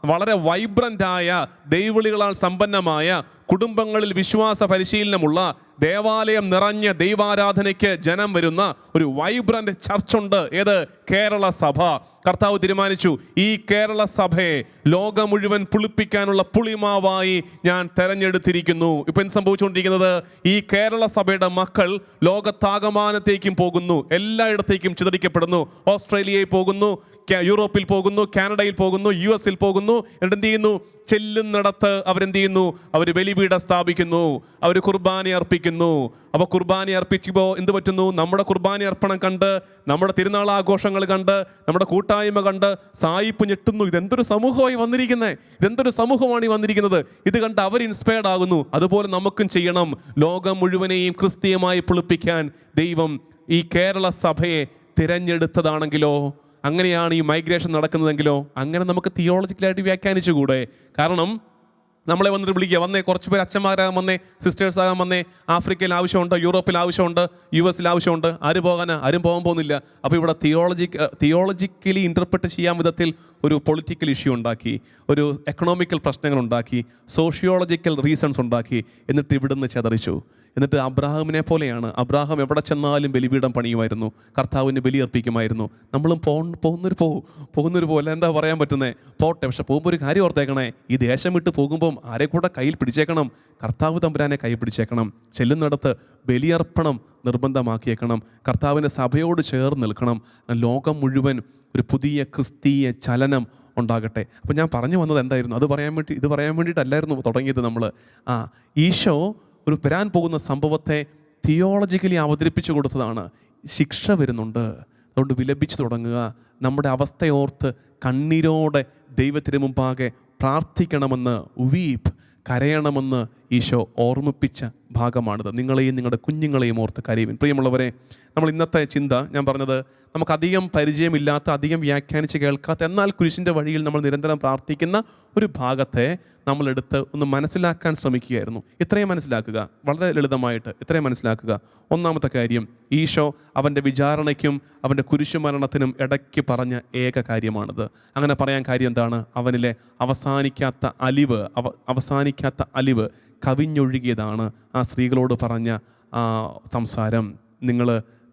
വളരെ വൈബ്രൻ്റായ, ദൈവവിളികളാൽ സമ്പന്നമായ, കുടുംബങ്ങളിൽ വിശ്വാസ പരിശീലനമുള്ള, ദേവാലയം നിറഞ്ഞ ദൈവാരാധനയ്ക്ക് ജനം വരുന്ന ഒരു വൈബ്രൻ്റ് ചർച്ചുണ്ട്. ഏത്? കേരള സഭ. കർത്താവ് തീരുമാനിച്ചു, ഈ കേരള സഭയെ ലോകം മുഴുവൻ പുളിപ്പിക്കാനുള്ള പുളിമാവായി ഞാൻ തെരഞ്ഞെടുത്തിരിക്കുന്നു. ഇപ്പം എന്ത് സംഭവിച്ചുകൊണ്ടിരിക്കുന്നത്? ഈ കേരള സഭയുടെ മക്കൾ ലോകത്താകമാനത്തേക്കും പോകുന്നു, എല്ലായിടത്തേക്കും ചിതറിക്കപ്പെടുന്നു. ഓസ്ട്രേലിയയിൽ പോകുന്നു, യൂറോപ്പിൽ പോകുന്നു, കാനഡയിൽ പോകുന്നു, US-ൽ പോകുന്നു. എന്നിട്ട് എന്ത് ചെയ്യുന്നു? ചെല്ലുന്നിടത്ത് അവരെന്ത് ചെയ്യുന്നു? അവർ ബലിപീഠം സ്ഥാപിക്കുന്നു, അവർ കുർബാന അർപ്പിക്കുന്നു. അപ്പോൾ കുർബാന അർപ്പിച്ചപ്പോൾ എന്ത് പറ്റുന്നു? നമ്മുടെ കുർബാന അർപ്പണം കണ്ട്, നമ്മുടെ തിരുനാൾ ആഘോഷങ്ങൾ കണ്ട്, നമ്മുടെ കൂട്ടായ്മ കണ്ട് സായിപ്പ് ഞെട്ടുന്നു. ഇതെന്തൊരു സമൂഹമായി വന്നിരിക്കുന്നത്, ഇതെന്തൊരു സമൂഹമാണ് ഈ വന്നിരിക്കുന്നത്. ഇത് കണ്ട് അവർ ഇൻസ്പയർഡ് ആകുന്നു. അതുപോലെ നമുക്കും ചെയ്യണം. ലോകം മുഴുവനെയും ക്രിസ്തീയമായി പുളിപ്പിക്കാൻ ദൈവം ഈ കേരള സഭയെ തിരഞ്ഞെടുത്തതാണെങ്കിലോ, അങ്ങനെയാണ് ഈ മൈഗ്രേഷൻ നടക്കുന്നതെങ്കിലോ, അങ്ങനെ നമുക്ക് തിയോളജിക്കലായിട്ട് വ്യാഖ്യാനിച്ചുകൂടെ? കാരണം നമ്മളെ വന്നിട്ട് വിളിക്കുക, വന്നേ, കുറച്ച് പേര് അച്ഛന്മാരാകാൻ വന്നേ, സിസ്റ്റേഴ്സ് ആകാൻ വന്നേ, ആഫ്രിക്കയിൽ ആവശ്യമുണ്ട്, യൂറോപ്പിൽ ആവശ്യമുണ്ട്, US-ൽ ആവശ്യമുണ്ട്. ആരും പോകാൻ പോകുന്നില്ല. അപ്പോൾ ഇവിടെ തിയോളജിക്കലി ഇൻ്റർപ്രറ്റ് ചെയ്യാൻ വിധത്തിൽ ഒരു പൊളിറ്റിക്കൽ ഇഷ്യൂ ഉണ്ടാക്കി, ഒരു എക്കണോമിക്കൽ പ്രശ്നങ്ങൾ ഉണ്ടാക്കി, സോഷ്യോളജിക്കൽ റീസൺസ് ഉണ്ടാക്കി, എന്നിട്ട് ഇവിടുന്ന് ചെതറിച്ചു. എന്നിട്ട് അബ്രാഹാമിനെ പോലെയാണ്. അബ്രാഹാം എവിടെ ചെന്നാലും ബലിപീഠം പണിയുമായിരുന്നു, കർത്താവിന് ബലി അർപ്പിക്കുമായിരുന്നു. നമ്മളും പോകുന്നൊരു പോലെ എന്താ പറയാൻ പറ്റുന്നത്? പോട്ടെ. പക്ഷെ പോകുമ്പോൾ ഒരു കാര്യം ഓർത്തേക്കണേ, ഈ ദേശം വിട്ട് പോകുമ്പം ആരെ കൂടെ കയ്യിൽ പിടിച്ചേക്കണം? കർത്താവ് തമ്പുരാനെ കൈ പിടിച്ചേക്കണം. ചെല്ലുന്നിടത്ത് ബലിയർപ്പണം നിർബന്ധമാക്കിയേക്കണം. കർത്താവിൻ്റെ സഭയോട് ചേർന്ന് നിൽക്കണം. ലോകം മുഴുവൻ ഒരു പുതിയ ക്രിസ്തീയ ചലനം ഉണ്ടാകട്ടെ. അപ്പോൾ ഞാൻ പറഞ്ഞു വന്നത് എന്തായിരുന്നു? ഇത് പറയാൻ വേണ്ടിയിട്ടല്ലായിരുന്നു തുടങ്ങിയത് നമ്മൾ. ഈശോ ഒരു വരാൻ പോകുന്ന സംഭവത്തെ തിയോളജിക്കലി അവതരിപ്പിച്ചു കൊടുത്തതാണ്. ശിക്ഷ വരുന്നുണ്ട്, അതുകൊണ്ട് വിലപിച്ചു തുടങ്ങുക. നമ്മുടെ അവസ്ഥയോർത്ത് കണ്ണീരോടെ ദൈവത്തിന് മുമ്പാകെ പ്രാർത്ഥിക്കണമെന്ന്, കരയണമെന്ന് ഈശോ ഓർമ്മിപ്പിച്ച ഭാഗമാണിത്. നിങ്ങളെയും നിങ്ങളുടെ കുഞ്ഞുങ്ങളെയും ഓർത്ത് കരയുവിൻ. പ്രിയമുള്ളവരെ, നമ്മൾ ഇന്നത്തെ ചിന്ത ഞാൻ പറഞ്ഞത്, നമുക്കധികം പരിചയമില്ലാത്ത, അധികം വ്യാഖ്യാനിച്ച് കേൾക്കാത്ത, എന്നാൽ കുരിശിൻ്റെ വഴിയിൽ നമ്മൾ നിരന്തരം പ്രാർത്ഥിക്കുന്ന ഒരു ഭാഗത്തെ നമ്മളെടുത്ത് ഒന്ന് മനസ്സിലാക്കാൻ ശ്രമിക്കുകയായിരുന്നു. ഇത്രയും മനസ്സിലാക്കുക, വളരെ ലളിതമായിട്ട് ഇത്രയും മനസ്സിലാക്കുക. ഒന്നാമത്തെ കാര്യം, ഈശോ അവൻ്റെ വിചാരണയ്ക്കും അവൻ്റെ കുരിശുമരണത്തിനും ഇടയ്ക്ക് പറഞ്ഞ ഏക കാര്യമാണിത്. അങ്ങനെ പറയാൻ കാര്യം എന്താണ്? അവനിലെ അവസാനിക്കാത്ത അലിവ് കവിഞ്ഞൊഴുകിയതാണ് ആ സ്ത്രീകളോട് പറഞ്ഞ സംസാരം. നിങ്ങൾ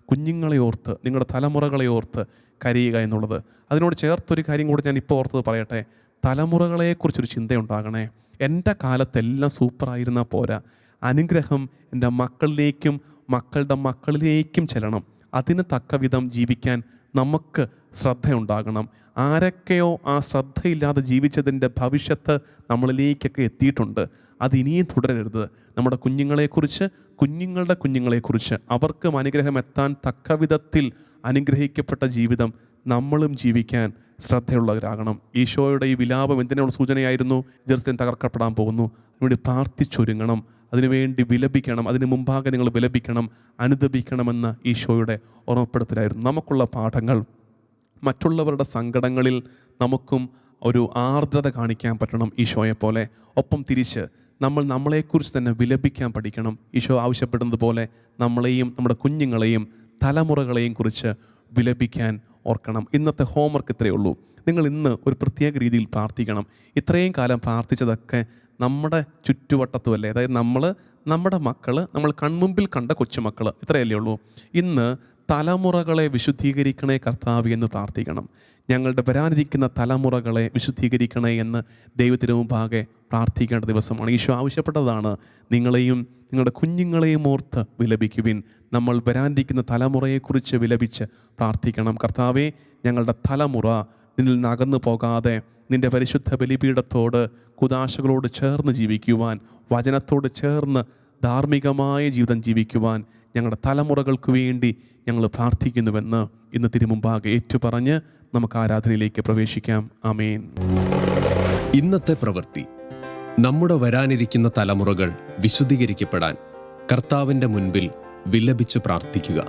കുഞ്ഞുങ്ങളെ ഓർത്ത്, നിങ്ങളുടെ തലമുറകളെ ഓർത്ത് കരയുക എന്നുള്ളത്. അതിനോട് ചേർത്തൊരു കാര്യം കൂടെ ഞാൻ ഇപ്പോൾ ഓർത്തത് പറയട്ടെ. തലമുറകളെക്കുറിച്ചൊരു ചിന്തയുണ്ടാകണേ. എൻ്റെ കാലത്തെല്ലാം സൂപ്പറായിരുന്നാൽ പോരാ, അനുഗ്രഹം എൻ്റെ മക്കളിലേക്കും മക്കളുടെ മക്കളിലേക്കും ചെല്ലണം. അതിന് തക്ക വിധം ജീവിക്കാൻ നമുക്ക് ശ്രദ്ധയുണ്ടാകണം. ആരൊക്കെയോ ആ ശ്രദ്ധയില്ലാതെ ജീവിച്ചതിൻ്റെ ഭവിഷ്യത്ത് നമ്മളിലേക്കൊക്കെ എത്തിയിട്ടുണ്ട്. അതിനിയും തുടരരുത്. നമ്മുടെ കുഞ്ഞുങ്ങളെക്കുറിച്ച്, കുഞ്ഞുങ്ങളുടെ കുഞ്ഞുങ്ങളെക്കുറിച്ച് അവർക്കും അനുഗ്രഹം എത്താൻ തക്ക വിധത്തിൽ അനുഗ്രഹിക്കപ്പെട്ട ജീവിതം നമ്മളും ജീവിക്കാൻ ശ്രദ്ധയുള്ളവരാകണം. ഈശോയുടെ ഈ വിലാപം എന്തിനുള്ള സൂചനയായിരുന്നു? ജെറുസലേം തകർക്കപ്പെടാൻ പോകുന്നു, അതിനുവേണ്ടി പ്രാർത്ഥിച്ചൊരുങ്ങണം, അതിനുവേണ്ടി വിലപിക്കണം, അതിന് മുമ്പാകെ നിങ്ങൾ വിലപിക്കണം, അനുദപിക്കണമെന്ന ഈശോയുടെ ഓർമ്മപ്പെടുത്തലായിരുന്നു. നമുക്കുള്ള പാഠങ്ങൾ, മറ്റുള്ളവരുടെ സങ്കടങ്ങളിൽ നമുക്കും ഒരു ആർദ്രത കാണിക്കാൻ പറ്റണം ഈശോയെ പോലെ. ഒപ്പം തിരിച്ച് നമ്മൾ നമ്മളെക്കുറിച്ച് തന്നെ വിലപിക്കാൻ പഠിക്കണം. ഈശോ ആവശ്യപ്പെടുന്നത് പോലെ നമ്മളെയും നമ്മുടെ കുഞ്ഞുങ്ങളെയും തലമുറകളെയും കുറിച്ച് വിലപിക്കാൻ ഓർക്കണം. ഇന്നത്തെ ഹോംവർക്ക് ഇത്രയേ ഉള്ളൂ. നിങ്ങൾ ഇന്ന് ഒരു പ്രത്യേക രീതിയിൽ പ്രാർത്ഥിക്കണം. ഇത്രയും കാലം പ്രാർത്ഥിച്ചതൊക്കെ നമ്മുടെ ചുറ്റുവട്ടത്തുമല്ലേ, അതായത് നമ്മുടെ മക്കൾ, നമ്മൾ കൺമുമ്പിൽ കണ്ട കൊച്ചുമക്കൾ, ഇത്രയല്ലേ ഉള്ളൂ. ഇന്ന് തലമുറകളെ വിശുദ്ധീകരിക്കണേ കർത്താവേ എന്ന് പ്രാർത്ഥിക്കണം. ഞങ്ങളുടെ വരാനിരിക്കുന്ന തലമുറകളെ വിശുദ്ധീകരിക്കണേ എന്ന് ദൈവത്തിന് മുമ്പാകെ പ്രാർത്ഥിക്കേണ്ട ദിവസമാണ്. ഈശോ ആവശ്യപ്പെട്ടതാണ്, നിങ്ങളെയും നിങ്ങളുടെ കുഞ്ഞുങ്ങളെയും ഓർത്ത് വിലപിക്കുവിൻ. നമ്മൾ വരാനിരിക്കുന്ന തലമുറയെക്കുറിച്ച് വിലപിച്ച് പ്രാർത്ഥിക്കണം. കർത്താവേ, ഞങ്ങളുടെ തലമുറ നിന്നിൽ നിന്ന് അകന്നു പോകാതെ നിൻ്റെ പരിശുദ്ധ ബലിപീഠത്തോട്, കുദാശകളോട് ചേർന്ന് ജീവിക്കുവാൻ, വചനത്തോട് ചേർന്ന് ധാർമ്മികമായ ജീവിതം ജീവിക്കുവാൻ ഞങ്ങളുടെ തലമുറകൾക്ക് വേണ്ടി ഞങ്ങൾ പ്രാർത്ഥിക്കുന്നുവെന്ന് ഇന്ന് തിരുമുമ്പാകെ ഏറ്റുപറഞ്ഞ് നമുക്ക് ആരാധനയിലേക്ക് പ്രവേശിക്കാം. ആമേൻ. ഇന്നത്തെ പ്രവൃത്തി. നമ്മുടെ വരാനിരിക്കുന്ന തലമുറകൾ വിശുദ്ധീകരിക്കപ്പെടാൻ കർത്താവിൻ്റെ മുൻപിൽ വിലപിച്ച് പ്രാർത്ഥിക്കുക.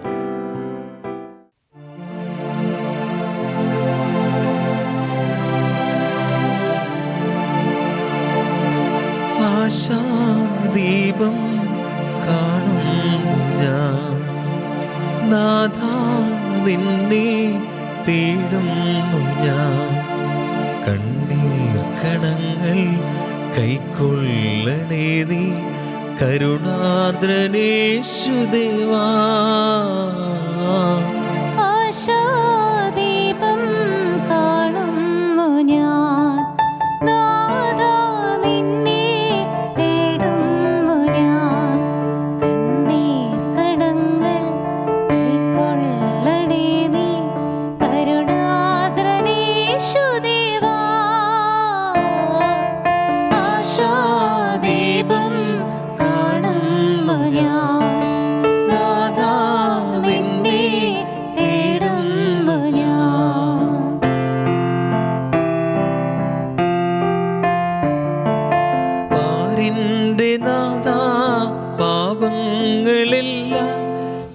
ആശാദീപം കാണുന്നു ഞാൻ, നാഥാ നിന്നെ തേടുന്നു ഞാൻ. കണ്ണീർ കണങ്ങൾ കൈക്കൊള്ളണേ നീ, കരുണാർദ്രനേശുദേവാ. ആശാദീപം കാണുന്നു ഞാൻ, നാഥാ നിന്നെ തേടുന്നു ഞാൻ. കണ്ണീർ കണങ്ങൾ കൈക്കൊള്ളണേ നീ, കരുണാർദ്രനേശുദേവാ. ആശാദീപം കാണുന്നു ഞാൻ, നാഥാ നിന്നെ തേടുന്നു ഞാൻ. പാരിൻ്റെ നാഥാ, പാപങ്ങളെല്ലാം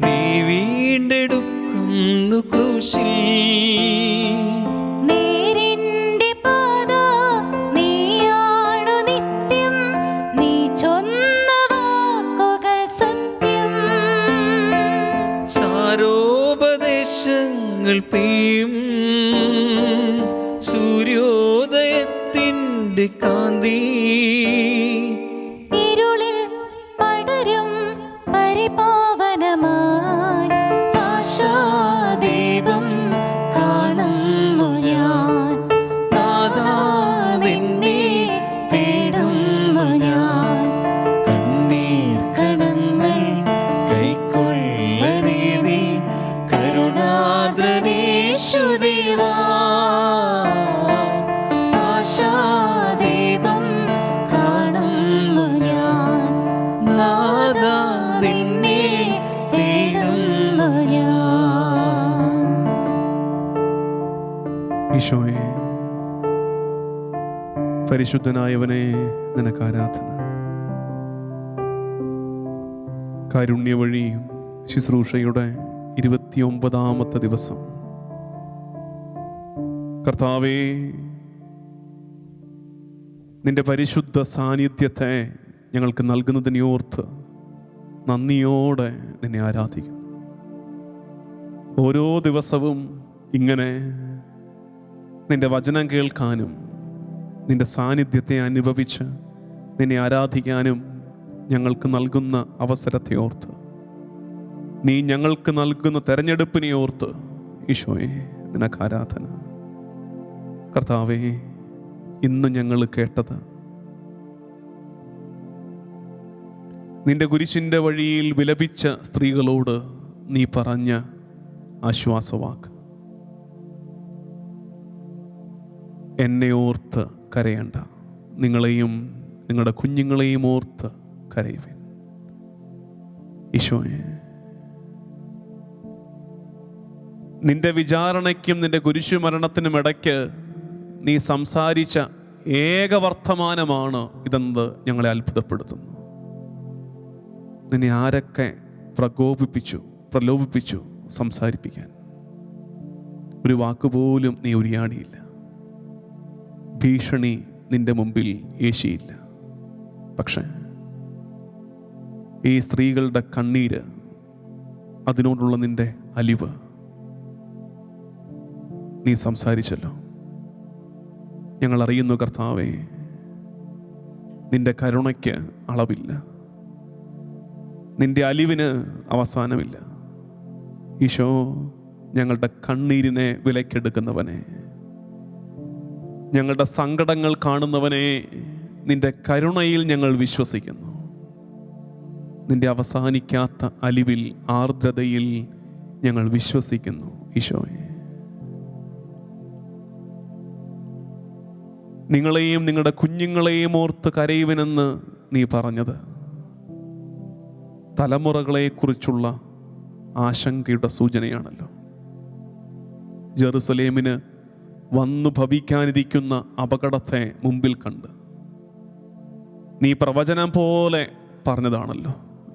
നീ വീണ്ടെടുക്കുന്നു ക്രൂശിൽ. നേരിന്റെ പാത നീയാണു നിത്യം, നീ ചൊന്ന വാക്കുകൾ സത്യം. സാരോപദേശങ്ങൾ പെയ്യും സൂര്യോദയത്തിൻ്റെ കാന്തി. ഇരുളിൽ പടരും പരിപാവനമായി, ആശാദീപം കാണുന്നു ഞാൻ, നാഥാ നിന്നെ തേടുന്നു ഞാൻ. കണ്ണീർ കണങ്ങൾ കൈക്കൊള്ളണേ നീ, കരുണാർദ്രനേശുദേവാ. ആശാദീപം കാണുന്നു ഞാൻ, നാഥാ നിന്നെ തേടുന്നു ഞാൻ. ഈശോയെ, പരിശുദ്ധനായവനെ, നിനക്ക് ആരാധന. കാരുണ്യവഴി ശുശ്രൂഷയുടെ 29ാമത്തെ ദിവസം കർത്താവേ, നിന്റെ പരിശുദ്ധ സാന്നിധ്യത്തെ ഞങ്ങൾക്ക് നൽകുന്നതിനെ ഓർത്ത് നന്ദിയോടെ നിന്നെ ആരാധിക്കും. ഓരോ ദിവസവും ഇങ്ങനെ നിന്റെ വചനം കേൾക്കാനും നിന്റെ സാന്നിധ്യത്തെ അനുഭവിച്ച് നിന്നെ ആരാധിക്കാനും ഞങ്ങൾക്ക് നൽകുന്ന അവസരത്തെ ഓർത്ത്, നീ ഞങ്ങൾക്ക് നൽകുന്ന തെരഞ്ഞെടുപ്പിനെ ഓർത്ത് ഈശോയെ നിനക്ക് ആരാധന. കർത്താവേ, ഇന്ന് ഞങ്ങൾ കേട്ടത് നിന്റെ കുരിശിൻ്റെ വഴിയിൽ വിലപിച്ച സ്ത്രീകളോട് നീ പറഞ്ഞ ആശ്വാസവാക്ക്. എന്നെ ഓർത്ത് കരയേണ്ട, നിങ്ങളെയും നിങ്ങളുടെ കുഞ്ഞുങ്ങളെയും ഓർത്ത് കരയുവിൻ. ഈശോയെ, നിന്റെ വിചാരണയ്ക്കും നിന്റെ കുരിശുമരണത്തിനും ഇടയ്ക്ക് നീ സംസാരിച്ച ഏക വർത്തമാനമാണ് ഇതെന്നത് ഞങ്ങളെ അത്ഭുതപ്പെടുത്തുന്നു. നിന്നെ ആരൊക്കെ പ്രലോഭിപ്പിച്ചു സംസാരിപ്പിക്കാൻ? ഒരു വാക്കുപോലും നീ ഉരിയാടിയില്ല. ഭീഷണി നിന്റെ മുമ്പിൽ ഏശിയില്ല. പക്ഷേ ഈ സ്ത്രീകളുടെ കണ്ണീര്, അതിനോടുള്ള നിന്റെ അലിവ്, നീ സംസാരിച്ചല്ലോ. ഞങ്ങൾ അറിയുന്നു കർത്താവേ, നിന്റെ കരുണയ്ക്ക് അളവില്ല, നിന്റെ അലിവിന് അവസാനമില്ല. ഈശോ, ഞങ്ങളുടെ കണ്ണീരിനെ വിലക്കെടുക്കുന്നവനെ, ഞങ്ങളുടെ സങ്കടങ്ങൾ കാണുന്നവനെ, നിന്റെ കരുണയിൽ ഞങ്ങൾ വിശ്വസിക്കുന്നു. നിന്റെ അവസാനിക്കാത്ത അലിവിൽ, ആർദ്രതയിൽ ഞങ്ങൾ വിശ്വസിക്കുന്നു. ഈശോയെ, നിങ്ങളെയും നിങ്ങളുടെ കുഞ്ഞുങ്ങളെയും ഓർത്ത് കരയുവിനെന്ന് നീ പറഞ്ഞത് തലമുറകളെക്കുറിച്ചുള്ള ആശങ്കയുടെ സൂചനയാണല്ലോ. ജെറുസലേമിന് വന്നു ഭവിക്കാനിരിക്കുന്ന അപകടത്തെ മുമ്പിൽ കണ്ട് നീ പ്രവചനം പോലെ പറഞ്ഞതാണല്ലോ.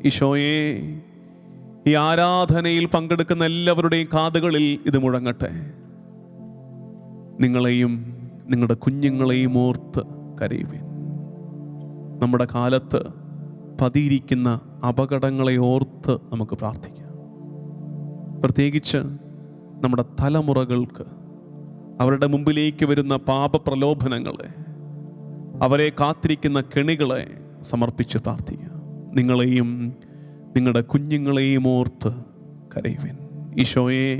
ഈശോയെ, ഈ ആരാധനയിൽ പങ്കെടുക്കുന്ന എല്ലാവരുടെയും കാതുകളിൽ ഇത് മുഴങ്ങട്ടെ. നിങ്ങളെയും നിങ്ങളുടെ കുഞ്ഞുങ്ങളെയും ഓർത്ത് കരയുവിൻ. നമ്മുടെ കാലത്ത് പതിയിരിക്കുന്ന അപകടങ്ങളെ ഓർത്ത് നമുക്ക് പ്രാർത്ഥിക്കാം. പ്രത്യേകിച്ച് നമ്മുടെ തലമുറകൾക്ക് അവരുടെ മുമ്പിലേക്ക് വരുന്ന പാപപ്രലോഭനങ്ങളെ, അവരെ കാത്തിരിക്കുന്ന കെണികളെ സമർപ്പിച്ച് പ്രാർത്ഥിക്കുക. നിങ്ങളെയും നിങ്ങളുടെ കുഞ്ഞുങ്ങളെയും ഓർത്ത് കരയുവിൻ. ഈശോയെ,